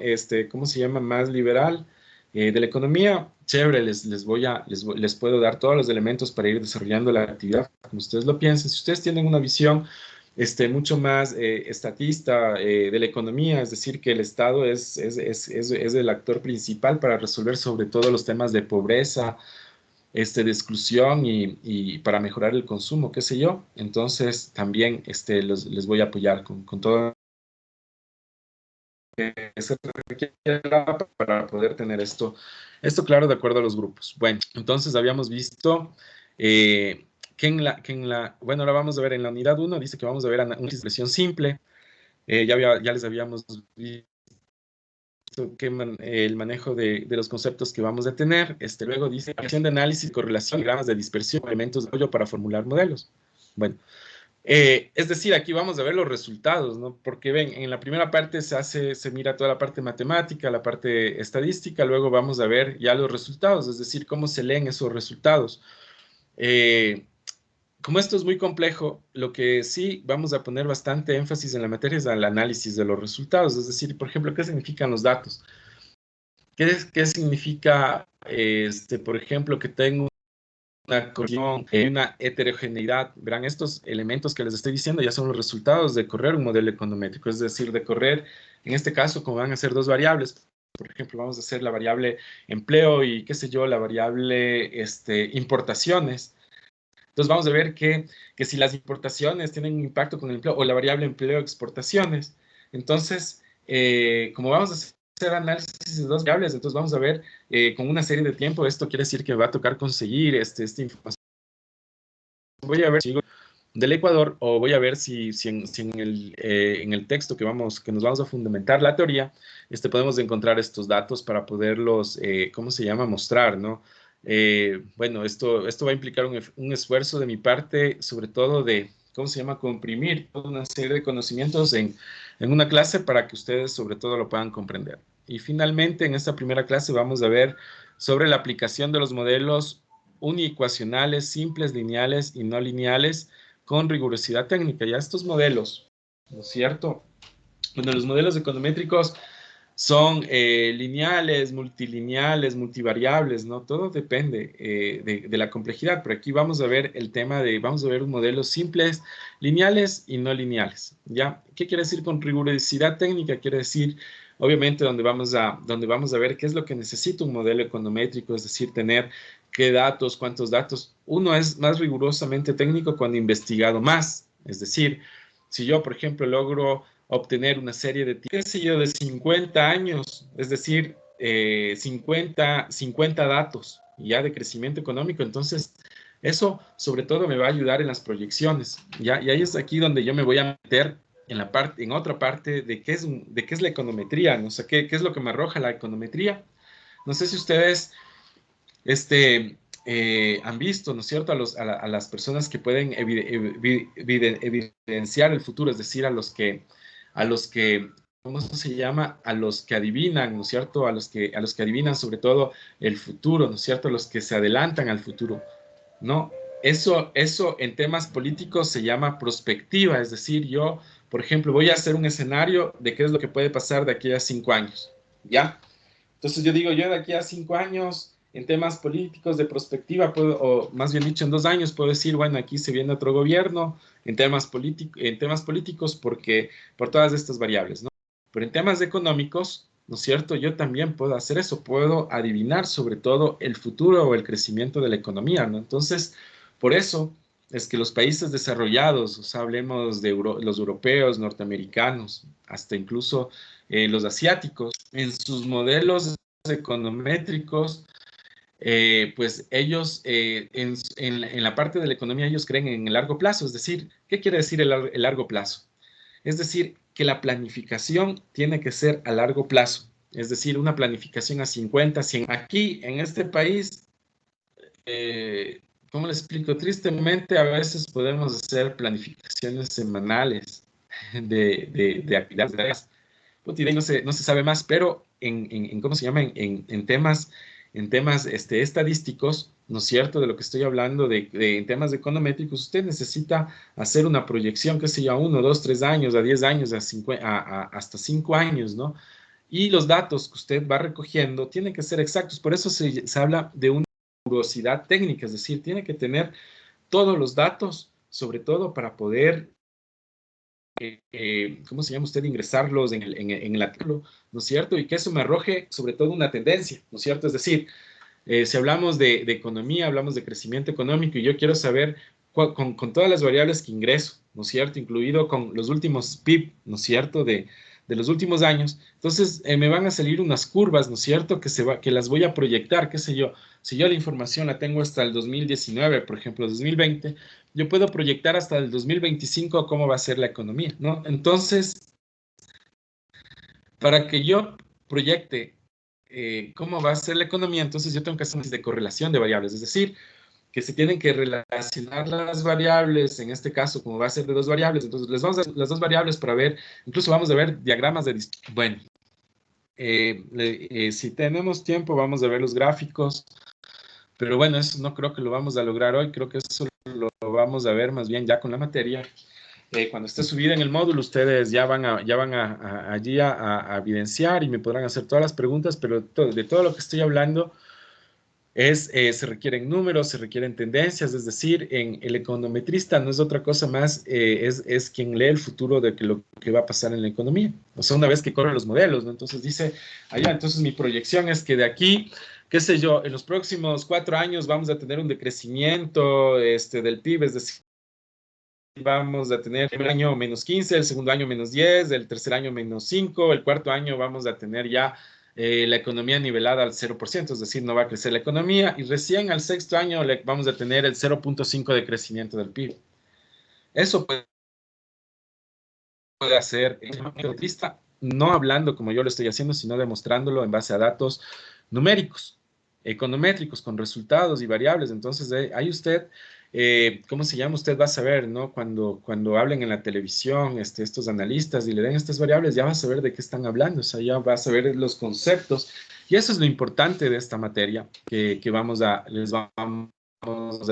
¿cómo se llama?, más liberal de la economía, chévere, les puedo dar todos los elementos para ir desarrollando la actividad como ustedes lo piensen. Si ustedes tienen una visión mucho más estatista de la economía, es decir, que el Estado es el actor principal para resolver sobre todo los temas de pobreza, de exclusión y para mejorar el consumo, qué sé yo. Entonces, también les voy a apoyar con todo que se requiere para poder tener esto claro de acuerdo a los grupos. Bueno, entonces habíamos visto bueno, ahora vamos a ver en la unidad 1, dice que vamos a ver una expresión simple. Ya les habíamos visto el manejo de los conceptos que vamos a tener. Luego dice acción de análisis, correlación, diagramas de dispersión, elementos de apoyo para formular modelos. Bueno, es decir, aquí vamos a ver los resultados, ¿no? Porque ven, en la primera parte se mira toda la parte matemática, la parte estadística, luego vamos a ver ya los resultados, es decir, cómo se leen esos resultados. Como esto es muy complejo, lo que sí vamos a poner bastante énfasis en la materia es al análisis de los resultados, es decir, por ejemplo, ¿qué significan los datos? ¿Qué significa, por ejemplo, que tengo una correlación, una heterogeneidad? Verán, estos elementos que les estoy diciendo ya son los resultados de correr un modelo econométrico, es decir, de correr, en este caso, como van a ser 2 variables, por ejemplo, vamos a hacer la variable empleo y, qué sé yo, la variable importaciones. Entonces vamos a ver que si las importaciones tienen un impacto con el empleo, o la variable empleo-exportaciones. Entonces, como vamos a hacer análisis de 2 variables, entonces vamos a ver con una serie de tiempo, esto quiere decir que va a tocar conseguir esta información. Voy a ver si del Ecuador, o voy a ver si en el texto que nos vamos a fundamentar la teoría, podemos encontrar estos datos para poderlos, ¿cómo se llama?, mostrar, ¿no? Bueno, esto va a implicar un esfuerzo de mi parte, sobre todo de, ¿cómo se llama?, comprimir toda una serie de conocimientos en una clase para que ustedes sobre todo lo puedan comprender. Y finalmente, en esta primera clase vamos a ver sobre la aplicación de los modelos uniecuacionales, simples, lineales y no lineales con rigurosidad técnica. Ya estos modelos, ¿no es cierto? Bueno, los modelos econométricos son lineales, multilineales, multivariables, ¿no? Todo depende de la complejidad, pero aquí vamos a ver el tema vamos a ver modelos simples, lineales y no lineales, ¿ya? ¿Qué quiere decir con rigurosidad técnica? Quiere decir, obviamente, donde vamos a ver qué es lo que necesita un modelo econométrico, es decir, tener qué datos, cuántos datos. Uno es más rigurosamente técnico cuando he investigado más, es decir, si yo, por ejemplo, logro obtener una serie de, qué sé yo, de 50 años, es decir, 50 datos ya de crecimiento económico, entonces eso sobre todo me va a ayudar en las proyecciones, ¿ya? Y ahí es aquí donde yo me voy a meter en otra parte de qué es la econometría, no sé qué es lo que me arroja la econometría. No sé si ustedes han visto, ¿no es cierto?, a las personas que pueden evidenciar el futuro, es decir, a los que, ¿cómo se llama?, a los que adivinan, ¿no es cierto?, a los que adivinan sobre todo el futuro, ¿no es cierto?, a los que se adelantan al futuro, ¿no? Eso en temas políticos se llama prospectiva, es decir, yo, por ejemplo, voy a hacer un escenario de qué es lo que puede pasar de aquí a 5 años, ¿ya? Entonces yo digo, yo de aquí a 5 años, en temas políticos de prospectiva, o más bien dicho, en 2 años puedo decir, bueno, aquí se viene otro gobierno, en temas políticos, por todas estas variables, ¿no? Pero en temas económicos, ¿no es cierto? Yo también puedo hacer eso, puedo adivinar sobre todo el futuro o el crecimiento de la economía, ¿no? Entonces, por eso es que los países desarrollados, o sea, hablemos de los europeos, norteamericanos, hasta incluso los asiáticos, en sus modelos econométricos, pues ellos en la parte de la economía ellos creen en el largo plazo. Es decir, ¿qué quiere decir el largo plazo? Es decir, que la planificación tiene que ser a largo plazo. Es decir, una planificación a 50, 100. Aquí, en este país, ¿cómo le explico? Tristemente, a veces podemos hacer planificaciones semanales de actividades. No se sabe más, pero ¿cómo se llama? En temas estadísticos, ¿no es cierto? De lo que estoy hablando, en temas econométricos, usted necesita hacer una proyección, qué sé yo, a 1, 2, 3 años, a 10 años, hasta 5 años, ¿no? Y los datos que usted va recogiendo tienen que ser exactos. Por eso se habla de una rigurosidad técnica, es decir, tiene que tener todos los datos, sobre todo para poder ¿cómo se llama usted? Ingresarlos en el artículo, ¿no es cierto? Y que eso me arroje sobre todo una tendencia, ¿no es cierto? Es decir, si hablamos de economía, hablamos de crecimiento económico y yo quiero saber con todas las variables que ingreso, ¿no es cierto? Incluido con los últimos PIB, ¿no es cierto? De los últimos años. Entonces, me van a salir unas curvas, ¿no es cierto? Que las voy a proyectar, qué sé yo. Si yo la información la tengo hasta el 2019, por ejemplo, 2020, yo puedo proyectar hasta el 2025 cómo va a ser la economía, ¿no? Entonces, para que yo proyecte cómo va a ser la economía, entonces yo tengo que hacer un análisis de correlación de variables, es decir, que se tienen que relacionar las variables, en este caso, como va a ser de 2 variables, entonces les vamos a dar las 2 variables para ver, incluso vamos a ver diagramas de... Bueno, si tenemos tiempo, vamos a ver los gráficos, pero bueno, eso no creo que lo vamos a lograr hoy, creo que eso lo vamos a ver más bien ya con la materia. Cuando esté subida en el módulo, ustedes ya van allí a evidenciar y me podrán hacer todas las preguntas, pero de todo lo que estoy hablando se requieren números, se requieren tendencias, es decir, el econometrista no es otra cosa más, es quien lee el futuro de lo que va a pasar en la economía. O sea, una vez que corren los modelos, ¿no? Entonces dice, entonces mi proyección es que de aquí, qué sé yo, en los próximos 4 años vamos a tener un decrecimiento del PIB, es decir, vamos a tener el primer año menos 15, el segundo año menos 10, el tercer año menos 5, el cuarto año vamos a tener ya la economía nivelada al 0%, es decir, no va a crecer la economía, y recién al sexto año vamos a tener el 0.5 de crecimiento del PIB. Eso puede hacer el economista, no hablando como yo lo estoy haciendo, sino demostrándolo en base a datos numéricos, econométricos, con resultados y variables. Entonces, ahí usted... ¿cómo se llama? Usted va a saber, ¿no? Cuando hablen en la televisión estos analistas y le den estas variables, ya va a saber de qué están hablando, o sea, ya va a saber los conceptos. Y eso es lo importante de esta materia que les vamos a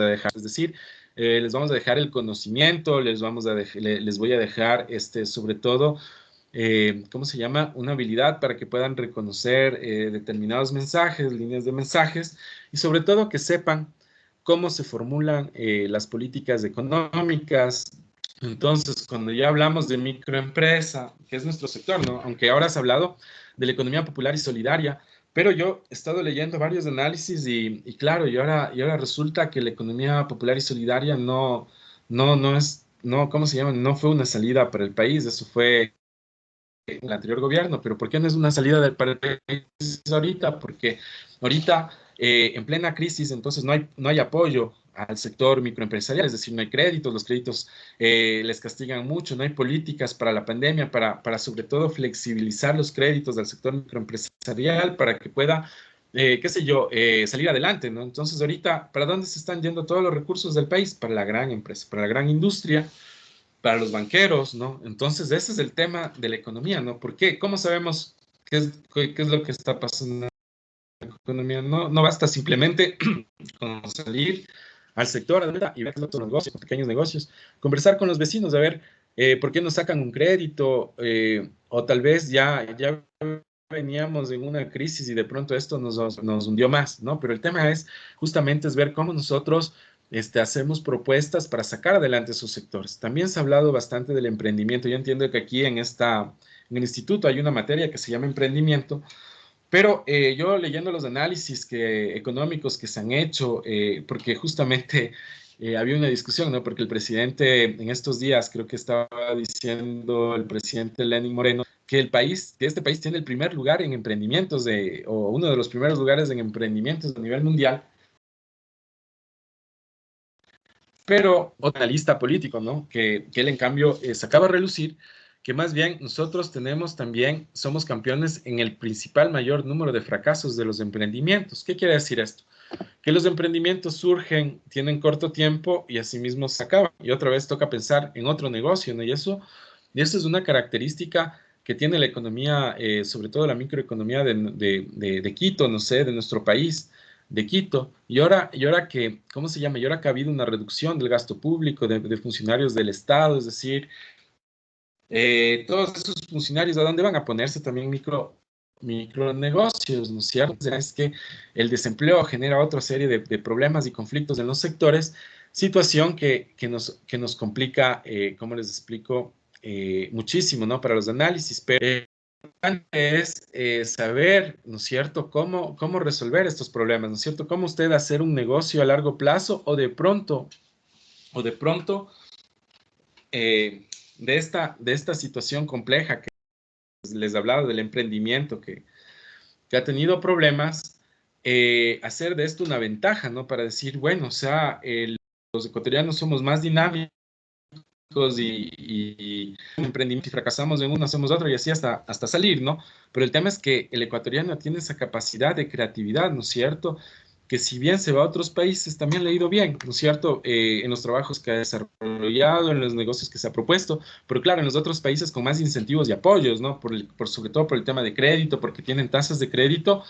dejar. Es decir, les vamos a dejar el conocimiento, les voy a dejar, sobre todo, ¿cómo se llama? Una habilidad para que puedan reconocer determinados mensajes, líneas de mensajes, y sobre todo que sepan cómo se formulan las políticas económicas. Entonces, cuando ya hablamos de microempresa, que es nuestro sector, ¿no? Aunque ahora has hablado de la economía popular y solidaria, pero yo he estado leyendo varios análisis y claro, y ahora resulta que la economía popular y solidaria no es, ¿cómo se llama? No fue una salida para el país, eso fue el anterior gobierno, pero ¿por qué no es una salida para el país ahorita? Porque ahorita, en plena crisis, entonces no hay apoyo al sector microempresarial, es decir, no hay créditos, los créditos les castigan mucho, no hay políticas para la pandemia, para sobre todo flexibilizar los créditos del sector microempresarial para que pueda, qué sé yo, salir adelante, ¿no? Entonces ahorita, ¿para dónde se están yendo todos los recursos del país? Para la gran empresa, para la gran industria, para los banqueros, ¿no? Entonces, ese es el tema de la economía, ¿no? ¿Por qué? ¿Cómo sabemos qué es lo que está pasando en la economía? No basta simplemente con salir al sector y ver los negocios, pequeños negocios, conversar con los vecinos, a ver por qué nos sacan un crédito, o tal vez ya veníamos en una crisis y de pronto esto nos hundió más, ¿no? Pero el tema es justamente ver cómo nosotros hacemos propuestas para sacar adelante esos sectores. También se ha hablado bastante del emprendimiento. Yo entiendo que aquí en esta en el instituto hay una materia que se llama emprendimiento, pero yo leyendo los análisis económicos que se han hecho, porque justamente había una discusión, ¿no? Porque el presidente en estos días, creo que estaba diciendo el presidente Lenín Moreno, que este país tiene el primer lugar en emprendimientos, o uno de los primeros lugares en emprendimientos a nivel mundial. Pero otro analista político, ¿no? Que él en cambio sacaba a relucir que más bien nosotros somos campeones en el principal mayor número de fracasos de los emprendimientos. ¿Qué quiere decir esto? Que los emprendimientos surgen, tienen corto tiempo y asimismo se acaban. Y otra vez toca pensar en otro negocio, ¿no? Y eso es una característica que tiene la economía, sobre todo la microeconomía de Quito, no sé, de nuestro país, de Quito. Y ahora que, ¿cómo se llama? Y ahora que ha habido una reducción del gasto público, de funcionarios del Estado, es decir, todos esos funcionarios, ¿a dónde van a ponerse también micronegocios, ¿no es cierto? Es que el desempleo genera otra serie de problemas y conflictos en los sectores, situación que nos complica, ¿cómo les explico? Muchísimo, ¿no? Para los análisis, pero importante es saber, ¿no es cierto?, cómo resolver estos problemas, ¿no es cierto? Cómo usted hacer un negocio a largo plazo o de pronto, de esta situación compleja que les he hablado del emprendimiento que ha tenido problemas, hacer de esto una ventaja, ¿no? Para decir, bueno, o sea, los ecuatorianos somos más dinámicos y emprendimiento y fracasamos en uno, hacemos otro y así hasta salir, ¿no? Pero el tema es que el ecuatoriano tiene esa capacidad de creatividad, ¿no es cierto?, que si bien se va a otros países, también le ha ido bien, ¿no es cierto?, en los trabajos que ha desarrollado, en los negocios que se ha propuesto, pero claro, en los otros países con más incentivos y apoyos, ¿no?, sobre todo por el tema de crédito, porque tienen tasas de crédito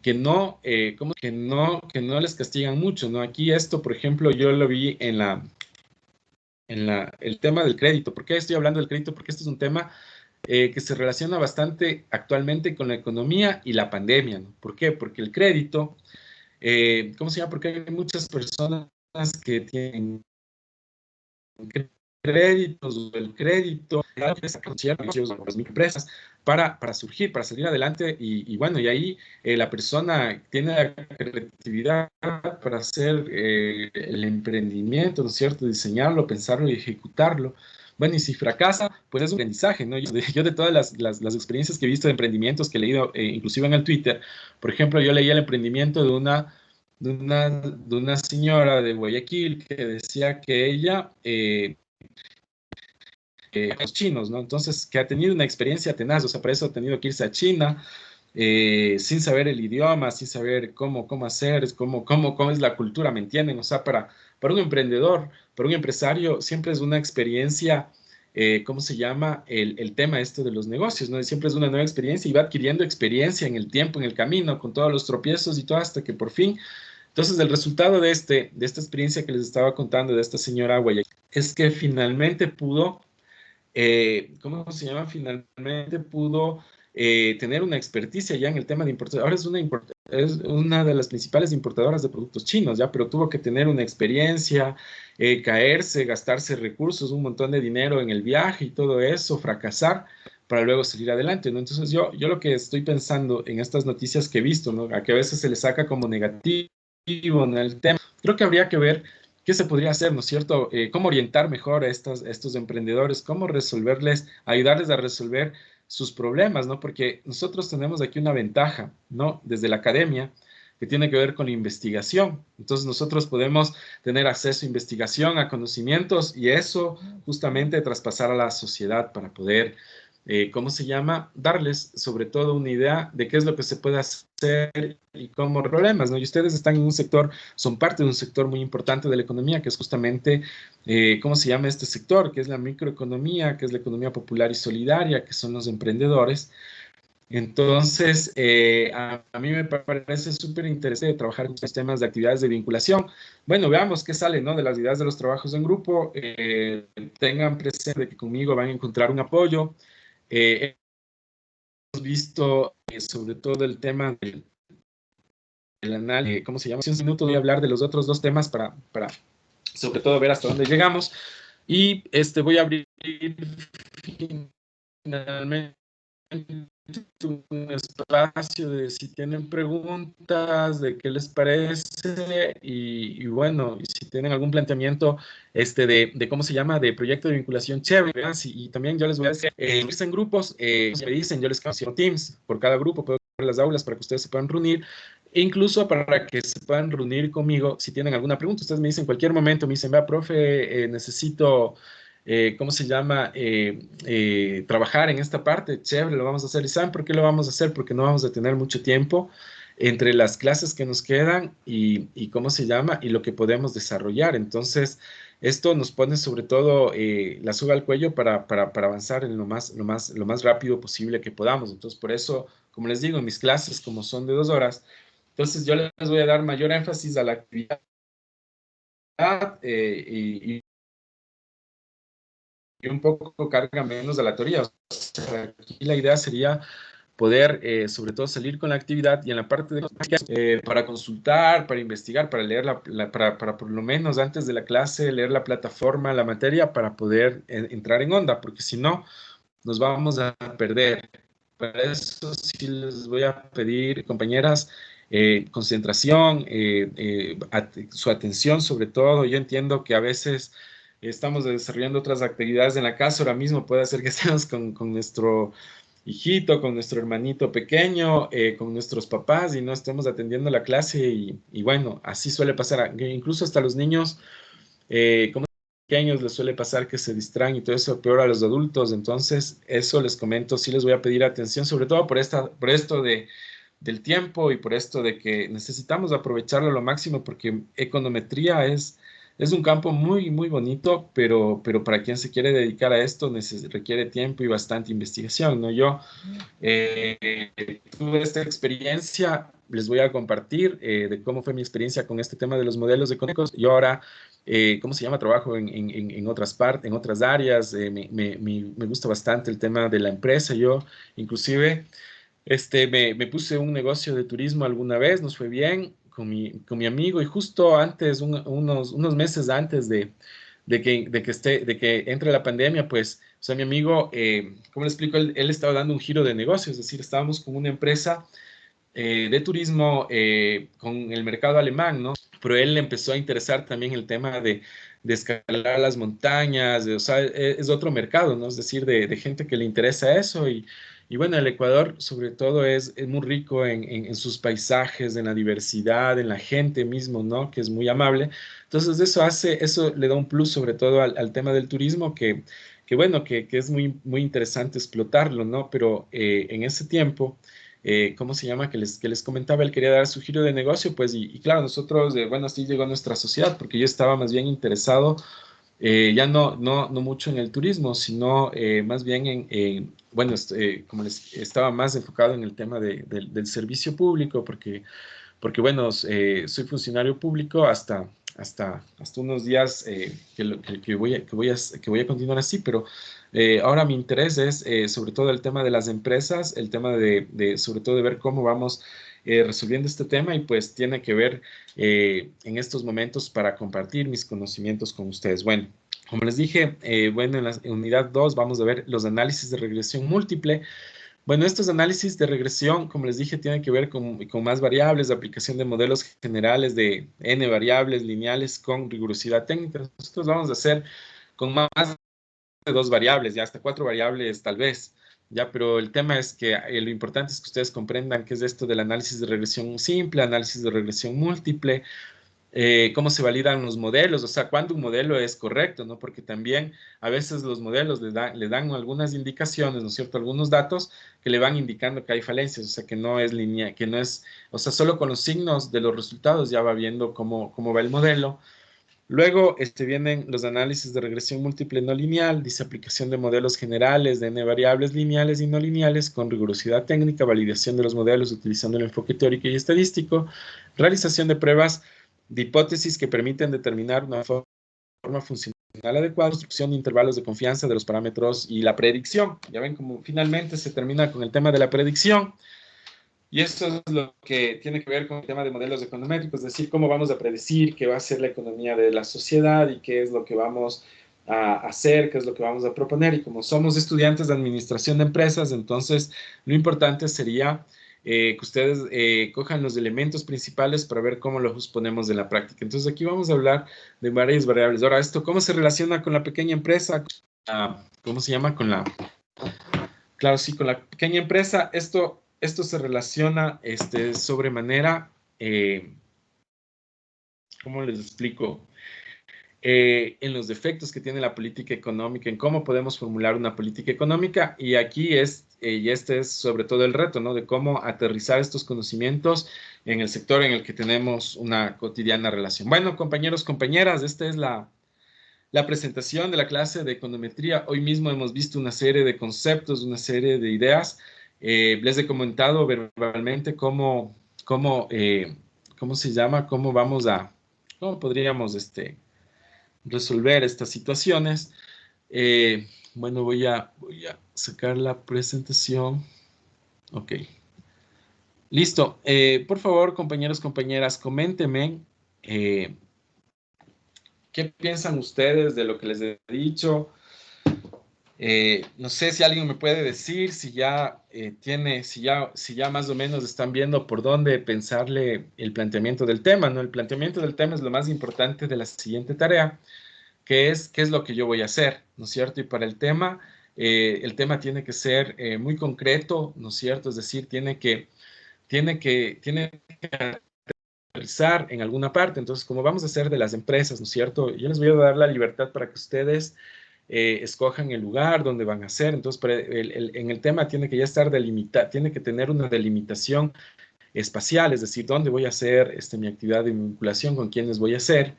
que no les castigan mucho, ¿no? Aquí esto, por ejemplo, yo lo vi en el tema del crédito. ¿Por qué estoy hablando del crédito? Porque este es un tema que se relaciona bastante actualmente con la economía y la pandemia, ¿no? ¿Por qué? Porque el crédito, ¿cómo se llama? Porque hay muchas personas que tienen créditos o el crédito, las microempresas para surgir, para salir adelante y bueno, y ahí la persona tiene la creatividad para hacer el emprendimiento, ¿no es cierto? Diseñarlo, pensarlo y ejecutarlo. Bueno, y si fracasa, pues es un aprendizaje, ¿no? Yo de todas las experiencias que he visto de emprendimientos que he leído, inclusive en el Twitter, por ejemplo, yo leí el emprendimiento de una señora de Guayaquil que decía que ella los chinos, ¿no? Entonces, que ha tenido una experiencia tenaz, o sea, para eso ha tenido que irse a China, sin saber el idioma, sin saber cómo hacer, cómo es la cultura, ¿me entienden? O sea, para un emprendedor, para un empresario, siempre es una experiencia, ¿cómo se llama? El tema este de los negocios, ¿no? Siempre es una nueva experiencia y va adquiriendo experiencia en el tiempo, en el camino, con todos los tropiezos y todo, hasta que por fin. Entonces, el resultado de esta experiencia que les estaba contando de esta señora Guayaquil es que finalmente pudo ¿cómo se llama? Finalmente pudo tener una experticia ya en el tema de importación. Ahora es una de las principales importadoras de productos chinos, ya, pero tuvo que tener una experiencia, caerse, gastarse recursos, un montón de dinero en el viaje y todo eso, fracasar para luego salir adelante, ¿no? Entonces yo lo que estoy pensando en estas noticias que he visto, ¿no? A que a veces se le saca como negativo en el tema, creo que habría que ver qué se podría hacer, ¿no es cierto? Cómo orientar mejor a estos emprendedores, cómo ayudarles a resolver sus problemas, ¿no? Porque nosotros tenemos aquí una ventaja, ¿no? Desde la academia, que tiene que ver con la investigación. Entonces nosotros podemos tener acceso a investigación, a conocimientos y eso justamente traspasar a la sociedad para poder, ¿cómo se llama? Darles sobre todo una idea de qué es lo que se puede hacer y cómo problemas, ¿no? Y ustedes están en un sector, son parte de un sector muy importante de la economía, que es justamente, ¿cómo se llama este sector? Que es la microeconomía, que es la economía popular y solidaria, que son los emprendedores. Entonces, a mí me parece súper interesante trabajar con estos temas de actividades de vinculación. Bueno, veamos qué sale, ¿no? De las ideas de los trabajos en grupo. Tengan presente que conmigo van a encontrar un apoyo. Hemos visto sobre todo el tema del análisis, ¿cómo se llama? En un minuto voy a hablar de los otros dos temas para sobre todo ver hasta dónde llegamos. Y voy a abrir finalmente un espacio de si tienen preguntas, de qué les parece y bueno, y si tienen algún planteamiento de cómo se llama, de proyecto de vinculación chévere, ¿verdad? Y también yo les voy a decir, unirse en grupos, me dicen, yo les canciono Teams, por cada grupo puedo crear las aulas para que ustedes se puedan reunir, e incluso para que se puedan reunir conmigo si tienen alguna pregunta. Ustedes me dicen en cualquier momento, me dicen, vea, profe, necesito... ¿cómo se llama? Trabajar en esta parte, chévere, lo vamos a hacer. ¿Y saben por qué lo vamos a hacer? Porque no vamos a tener mucho tiempo entre las clases que nos quedan y ¿cómo se llama? Y lo que podemos desarrollar. Entonces, esto nos pone sobre todo la soga al cuello para avanzar en lo más rápido posible que podamos. Entonces, por eso, como les digo, en mis clases, como son de 2 horas, entonces yo les voy a dar mayor énfasis a la actividad y un poco carga menos a la teoría. O sea, aquí la idea sería poder, sobre todo, salir con la actividad y en la parte de para consultar, para investigar, para leer, para por lo menos antes de la clase, leer la plataforma, la materia, para poder entrar en onda, porque si no, nos vamos a perder. Para eso sí les voy a pedir, compañeras, concentración, su atención sobre todo. Yo entiendo que a veces estamos desarrollando otras actividades en la casa, ahora mismo puede ser que estemos con nuestro hijito, con nuestro hermanito pequeño, con nuestros papás y no estemos atendiendo la clase y bueno, así suele pasar, incluso hasta los niños, como pequeños les suele pasar que se distraen y todo eso, peor a los adultos. Entonces eso les comento, sí les voy a pedir atención, sobre todo por esto del tiempo y por esto de que necesitamos aprovecharlo lo máximo, porque econometría es un campo muy, muy bonito, pero para quien se quiere dedicar a esto requiere tiempo y bastante investigación, ¿no? Yo tuve esta experiencia, les voy a compartir de cómo fue mi experiencia con este tema de los modelos económicos. Yo ahora, ¿cómo se llama? Trabajo en otras partes, en otras áreas. Me gusta bastante el tema de la empresa. Yo, inclusive, me puse un negocio de turismo alguna vez, nos fue bien con mi amigo y justo antes, unos meses antes de que entre la pandemia, pues, o sea, mi amigo, ¿cómo le explico? Él estaba dando un giro de negocio, es decir, estábamos con una empresa de turismo con el mercado alemán, ¿no? Pero él le empezó a interesar también el tema de escalar las montañas, o sea, es otro mercado, ¿no? Es decir, de gente que le interesa eso y bueno, el Ecuador sobre todo es muy rico en sus paisajes, en la diversidad, en la gente mismo, ¿no? Que es muy amable. Entonces eso le da un plus sobre todo al tema del turismo que bueno, que es muy, muy interesante explotarlo, ¿no? Pero en ese tiempo, ¿cómo se llama? Que les comentaba, él quería dar su giro de negocio, pues, y claro, nosotros, bueno, así llegó a nuestra sociedad, porque yo estaba más bien interesado ya no mucho en el turismo, sino más bien bueno, como les estaba más enfocado en el tema del servicio público, porque bueno, soy funcionario público hasta unos días que voy a continuar así, pero ahora mi interés es sobre todo el tema de las empresas, el tema sobre todo de ver cómo vamos resolviendo este tema y pues tiene que ver en estos momentos para compartir mis conocimientos con ustedes. Bueno, como les dije, bueno, en la unidad 2 vamos a ver los análisis de regresión múltiple. Bueno, estos análisis de regresión, como les dije, tienen que ver con más variables, de aplicación de modelos generales de n variables lineales con rigurosidad técnica. Nosotros vamos a hacer con más de 2 variables, ya hasta 4 variables tal vez. Ya, pero el tema es que lo importante es que ustedes comprendan qué es esto del análisis de regresión simple, análisis de regresión múltiple, cómo se validan los modelos, o sea, cuándo un modelo es correcto, ¿no? Porque también a veces los modelos le dan algunas indicaciones, ¿no es cierto? Algunos datos que le van indicando que hay falencias, o sea, que no es lineal, que no es, o sea, solo con los signos de los resultados ya va viendo cómo va el modelo. Luego vienen los análisis de regresión múltiple no lineal, dice aplicación de modelos generales de n variables lineales y no lineales con rigurosidad técnica, validación de los modelos utilizando el enfoque teórico y estadístico, realización de pruebas de hipótesis que permiten determinar una forma funcional adecuada, construcción de intervalos de confianza de los parámetros y la predicción. Ya ven cómo finalmente se termina con el tema de la predicción. Y eso es lo que tiene que ver con el tema de modelos econométricos, es decir, cómo vamos a predecir qué va a ser la economía de la sociedad y qué es lo que vamos a hacer, qué es lo que vamos a proponer. Y como somos estudiantes de administración de empresas, entonces lo importante sería que ustedes cojan los elementos principales para ver cómo los ponemos en la práctica. Entonces aquí vamos a hablar de varias variables. Ahora, ¿esto cómo se relaciona con la pequeña empresa? ¿Cómo se llama? Claro, sí, con la pequeña empresa. Esto se relaciona sobremanera, ¿cómo les explico? En los defectos que tiene la política económica, en cómo podemos formular una política económica, y aquí y este es sobre todo el reto, ¿no? De cómo aterrizar estos conocimientos en el sector en el que tenemos una cotidiana relación. Bueno, compañeros, compañeras, esta es la presentación de la clase de econometría. Hoy mismo hemos visto una serie de conceptos, una serie de ideas. Les he comentado verbalmente cómo se llama, cómo podríamos resolver estas situaciones. Bueno, voy a sacar la presentación. Ok. Listo. Por favor, compañeros, compañeras, coméntenme qué piensan ustedes de lo que les he dicho. No sé si alguien me puede decir si ya más o menos están viendo por dónde pensarle el planteamiento del tema, ¿no? El planteamiento del tema es lo más importante de la siguiente tarea, que es qué es lo que yo voy a hacer, ¿no es cierto? Y para el tema tiene que ser muy concreto, ¿no es cierto? Es decir, tiene que aterrizar en alguna parte. Entonces, como vamos a hacer de las empresas, ¿no es cierto? Yo les voy a dar la libertad para que ustedes escojan el lugar donde van a hacer. Entonces, en el tema tiene que ya estar delimitado, tiene que tener una delimitación espacial, es decir, dónde voy a hacer mi actividad de vinculación, con quiénes voy a hacer,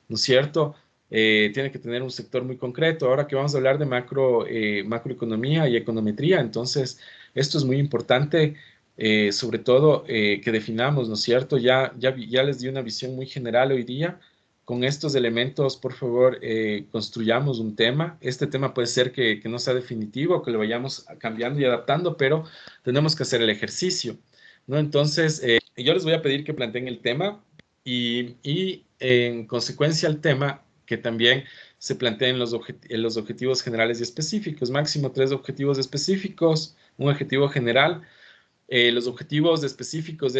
¿no es cierto? Tiene que tener un sector muy concreto. Ahora que vamos a hablar de macroeconomía y econometría, entonces esto es muy importante, sobre todo que definamos, ¿no es cierto? Ya les di una visión muy general hoy día. Con estos elementos, por favor, construyamos un tema. Este tema puede ser que no sea definitivo, que lo vayamos cambiando y adaptando, pero tenemos que hacer el ejercicio, ¿no? Entonces, yo les voy a pedir que planteen el tema y en consecuencia al tema, que también se planteen los objetivos generales y específicos. Máximo 3 objetivos específicos, un objetivo general. Los objetivos específicos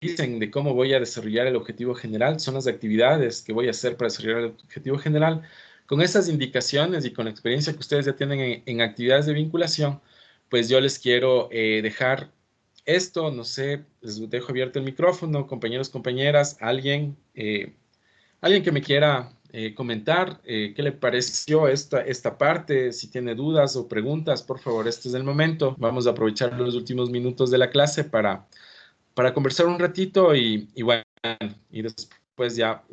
dicen de cómo voy a desarrollar el objetivo general, son las actividades que voy a hacer para desarrollar el objetivo general. Con esas indicaciones y con la experiencia que ustedes ya tienen en actividades de vinculación, pues yo les quiero dejar esto, no sé, les dejo abierto el micrófono, compañeros, compañeras, alguien que me quiera comentar qué le pareció esta parte, si tiene dudas o preguntas, por favor, este es el momento. Vamos a aprovechar los últimos minutos de la clase para conversar un ratito y bueno, y después ya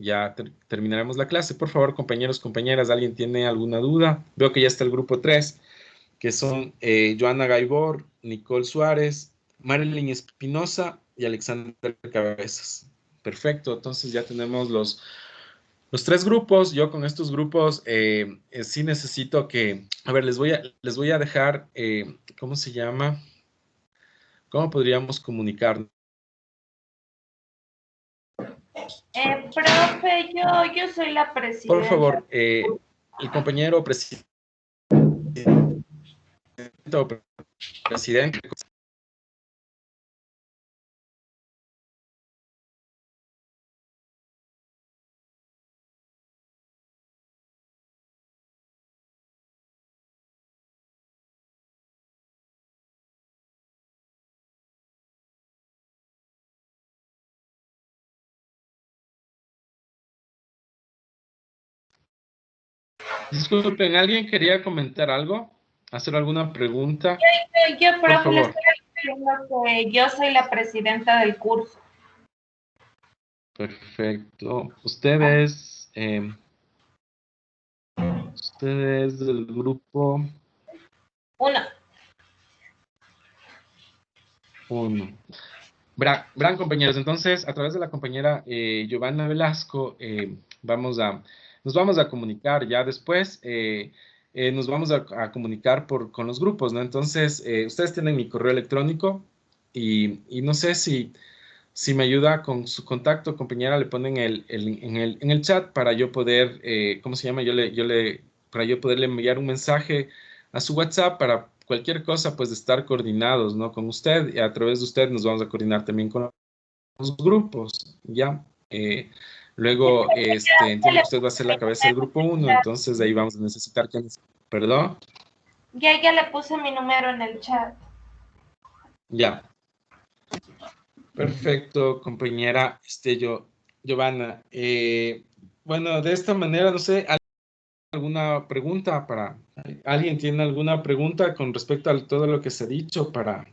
terminaremos la clase. Por favor, compañeros, compañeras, ¿alguien tiene alguna duda? Veo que ya está el grupo 3, que son Joana Gaibor, Nicole Suárez, Marilyn Espinosa y Alexander Cabezas. Perfecto, entonces ya tenemos los 3 grupos. Yo con estos grupos sí necesito que, a ver, les voy a dejar, ¿cómo se llama? ¿Cómo podríamos comunicar? Profe, yo soy la presidenta. Por favor, el compañero presidente o presidente. Disculpen, ¿alguien quería comentar algo? ¿Hacer alguna pregunta? Yo, por profe, le favor. estoy diciendo que yo soy la presidenta del curso. Perfecto. Ustedes del grupo 1. 1. Verán, compañeros, entonces, a través de la compañera Giovanna Velasco, nos vamos a comunicar ya después, nos vamos a comunicar con los grupos, ¿no? Entonces, ustedes tienen mi correo electrónico y no sé si si me ayuda con su contacto, compañera, le ponen en el chat para yo poder, ¿cómo se llama? Para yo poderle enviar un mensaje a su WhatsApp para cualquier cosa, pues de estar coordinados, ¿no? Con usted, y a través de usted nos vamos a coordinar también con los grupos, ¿ya? Luego, entiendo que usted va a ser la cabeza del grupo 1, entonces de ahí vamos a necesitar quienes, ¿perdón? Ya le puse mi número en el chat. Ya. Perfecto, compañera Giovanna. Bueno, de esta manera, no sé, ¿alguna pregunta alguien tiene alguna pregunta con respecto a todo lo que se ha dicho para...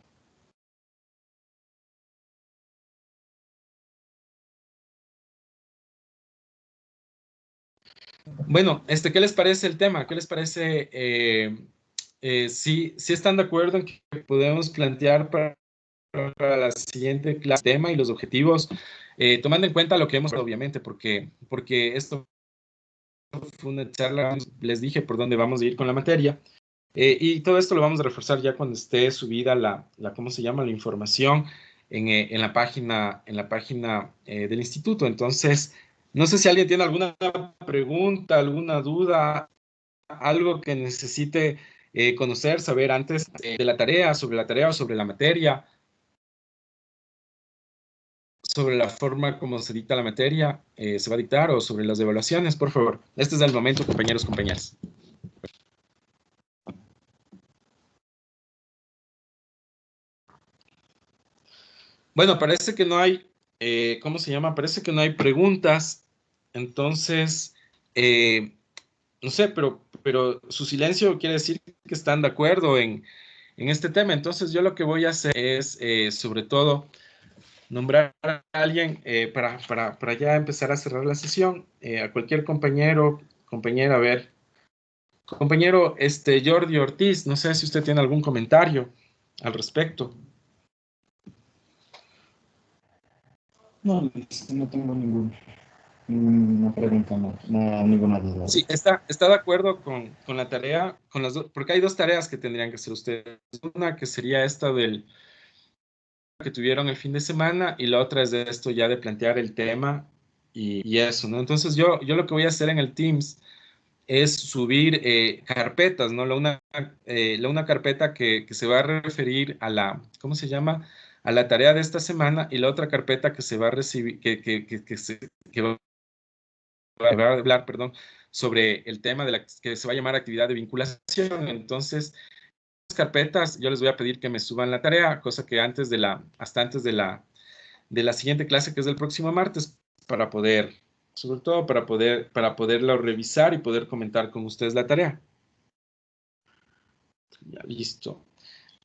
Bueno, ¿qué les parece el tema? ¿Qué les parece? Si están de acuerdo en que podemos plantear para la siguiente clase tema y los objetivos, tomando en cuenta lo que hemos, obviamente, porque esto fue una charla, les dije por dónde vamos a ir con la materia, y todo esto lo vamos a reforzar ya cuando esté subida ¿cómo se llama? La información en la página del instituto. Entonces, no sé si alguien tiene alguna pregunta, alguna duda, algo que necesite conocer, saber antes de la tarea, sobre la tarea o sobre la materia, sobre la forma como se dicta la materia, se va a dictar, o sobre las evaluaciones, por favor. Este es el momento, compañeros, compañeras. Bueno, parece que no hay, ¿cómo se llama? Parece que no hay preguntas. Entonces, no sé, pero su silencio quiere decir que están de acuerdo en este tema. Entonces, yo lo que voy a hacer es, sobre todo, nombrar a alguien para ya empezar a cerrar la sesión. A cualquier compañero, compañera, a ver. Compañero, Jordi Ortiz, no sé si usted tiene algún comentario al respecto. No, no tengo ninguna pregunta, ninguna duda. Sí, está de acuerdo con la tarea, porque hay dos tareas que tendrían que hacer ustedes. Una que sería esta que tuvieron el fin de semana, y la otra es de esto ya de plantear el tema y eso, ¿no? Entonces yo lo que voy a hacer en el Teams es subir carpetas, ¿no? Una carpeta que se va a referir a ¿cómo se llama? A la tarea de esta semana, y la otra carpeta que se va a recibir, que va a hablar, perdón, sobre el tema que se va a llamar actividad de vinculación. Entonces, las carpetas, yo les voy a pedir que me suban la tarea, cosa que hasta antes de la siguiente clase, que es el próximo martes, para poder, sobre todo para poderlo revisar y poder comentar con ustedes la tarea. Ya, listo.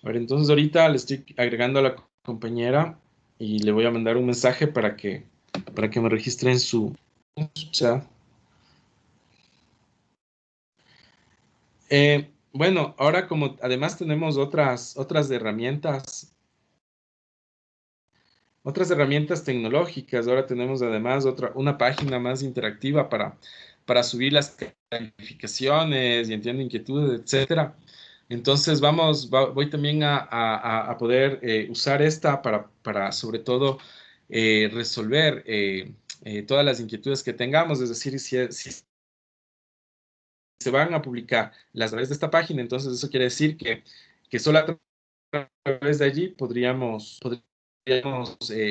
A ver, entonces ahorita le estoy agregando a la compañera y le voy a mandar un mensaje para que me registre en su chat. Bueno, ahora como además tenemos otras herramientas tecnológicas, ahora tenemos además una página más interactiva para subir las calificaciones y entiendo inquietudes, etcétera. Entonces voy también a poder usar esta para sobre todo resolver todas las inquietudes que tengamos, es decir, si se van a publicar las redes de esta página, entonces eso quiere decir que solo a través de allí podríamos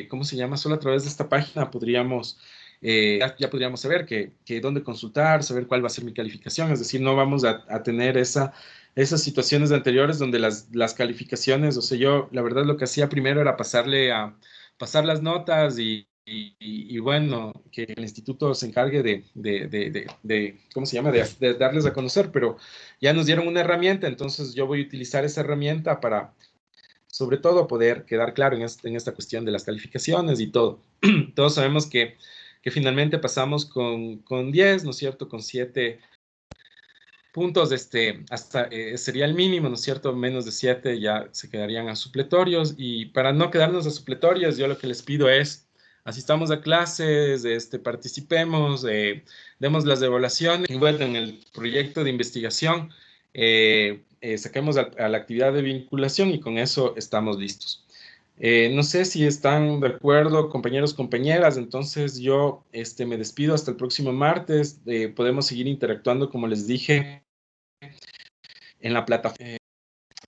¿cómo se llama? Solo a través de esta página podríamos, ya podríamos saber que dónde consultar, saber cuál va a ser mi calificación, es decir, no vamos a tener esas situaciones anteriores donde las calificaciones, o sea, yo la verdad lo que hacía primero era pasar las notas y bueno, que el instituto se encargue de ¿cómo se llama? De darles a conocer, pero ya nos dieron una herramienta, entonces yo voy a utilizar esa herramienta para, sobre todo, poder quedar claro en esta cuestión de las calificaciones y todo. Todos sabemos que finalmente pasamos con 10, ¿no es cierto? Con 7 puntos, hasta sería el mínimo, ¿no es cierto? Menos de 7 ya se quedarían a supletorios, y para no quedarnos a supletorios, yo lo que les pido es, asistamos a clases, participemos, demos las evaluaciones, y bueno, en el proyecto de investigación, saquemos a la actividad de vinculación, y con eso estamos listos. No sé si están de acuerdo, compañeros, compañeras, entonces yo me despido hasta el próximo martes. Podemos seguir interactuando, como les dije, en la plataforma.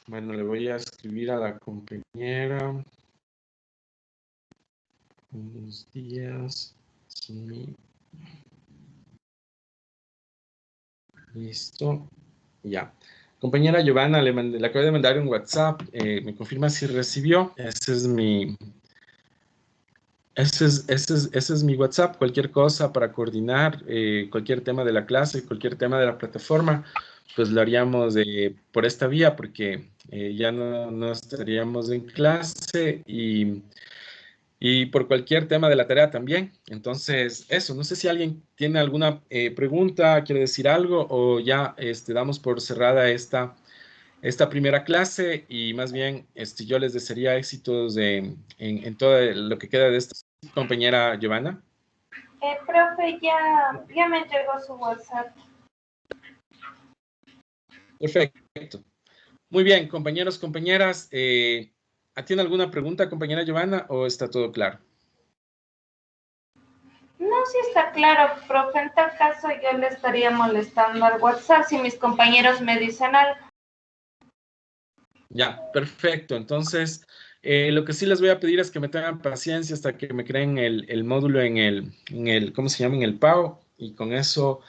Bueno, le voy a escribir a la compañera. Buenos días. Sí. Listo. Ya. Compañera Giovanna, le acabo de mandar un WhatsApp. Me confirma si recibió. Ese es mi WhatsApp. Cualquier cosa para coordinar, cualquier tema de la clase, cualquier tema de la plataforma, pues lo haríamos por esta vía, porque ya no estaríamos en clase y por cualquier tema de la tarea también. Entonces, eso, no sé si alguien tiene alguna pregunta, quiere decir algo, o ya damos por cerrada esta primera clase y más bien yo les desearía éxitos en todo lo que queda de esta compañera Giovanna. Profe, ya me llegó su WhatsApp. Perfecto. Muy bien, compañeros, compañeras, ¿tiene alguna pregunta, compañera Giovanna, o está todo claro? No, sí está claro, profe. En tal caso yo le estaría molestando al WhatsApp si mis compañeros me dicen algo. Ya, perfecto. Entonces, lo que sí les voy a pedir es que me tengan paciencia hasta que me creen el módulo en el, ¿cómo se llama? En el PAO, y con eso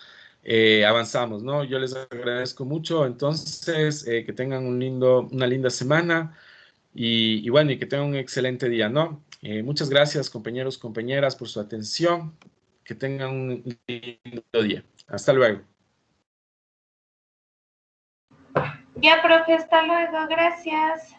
avanzamos, ¿no? Yo les agradezco mucho. Entonces, que tengan una linda semana y bueno, y que tengan un excelente día, ¿no? Muchas gracias, compañeros, compañeras, por su atención. Que tengan un lindo día. Hasta luego. Ya, profe, hasta luego. Gracias.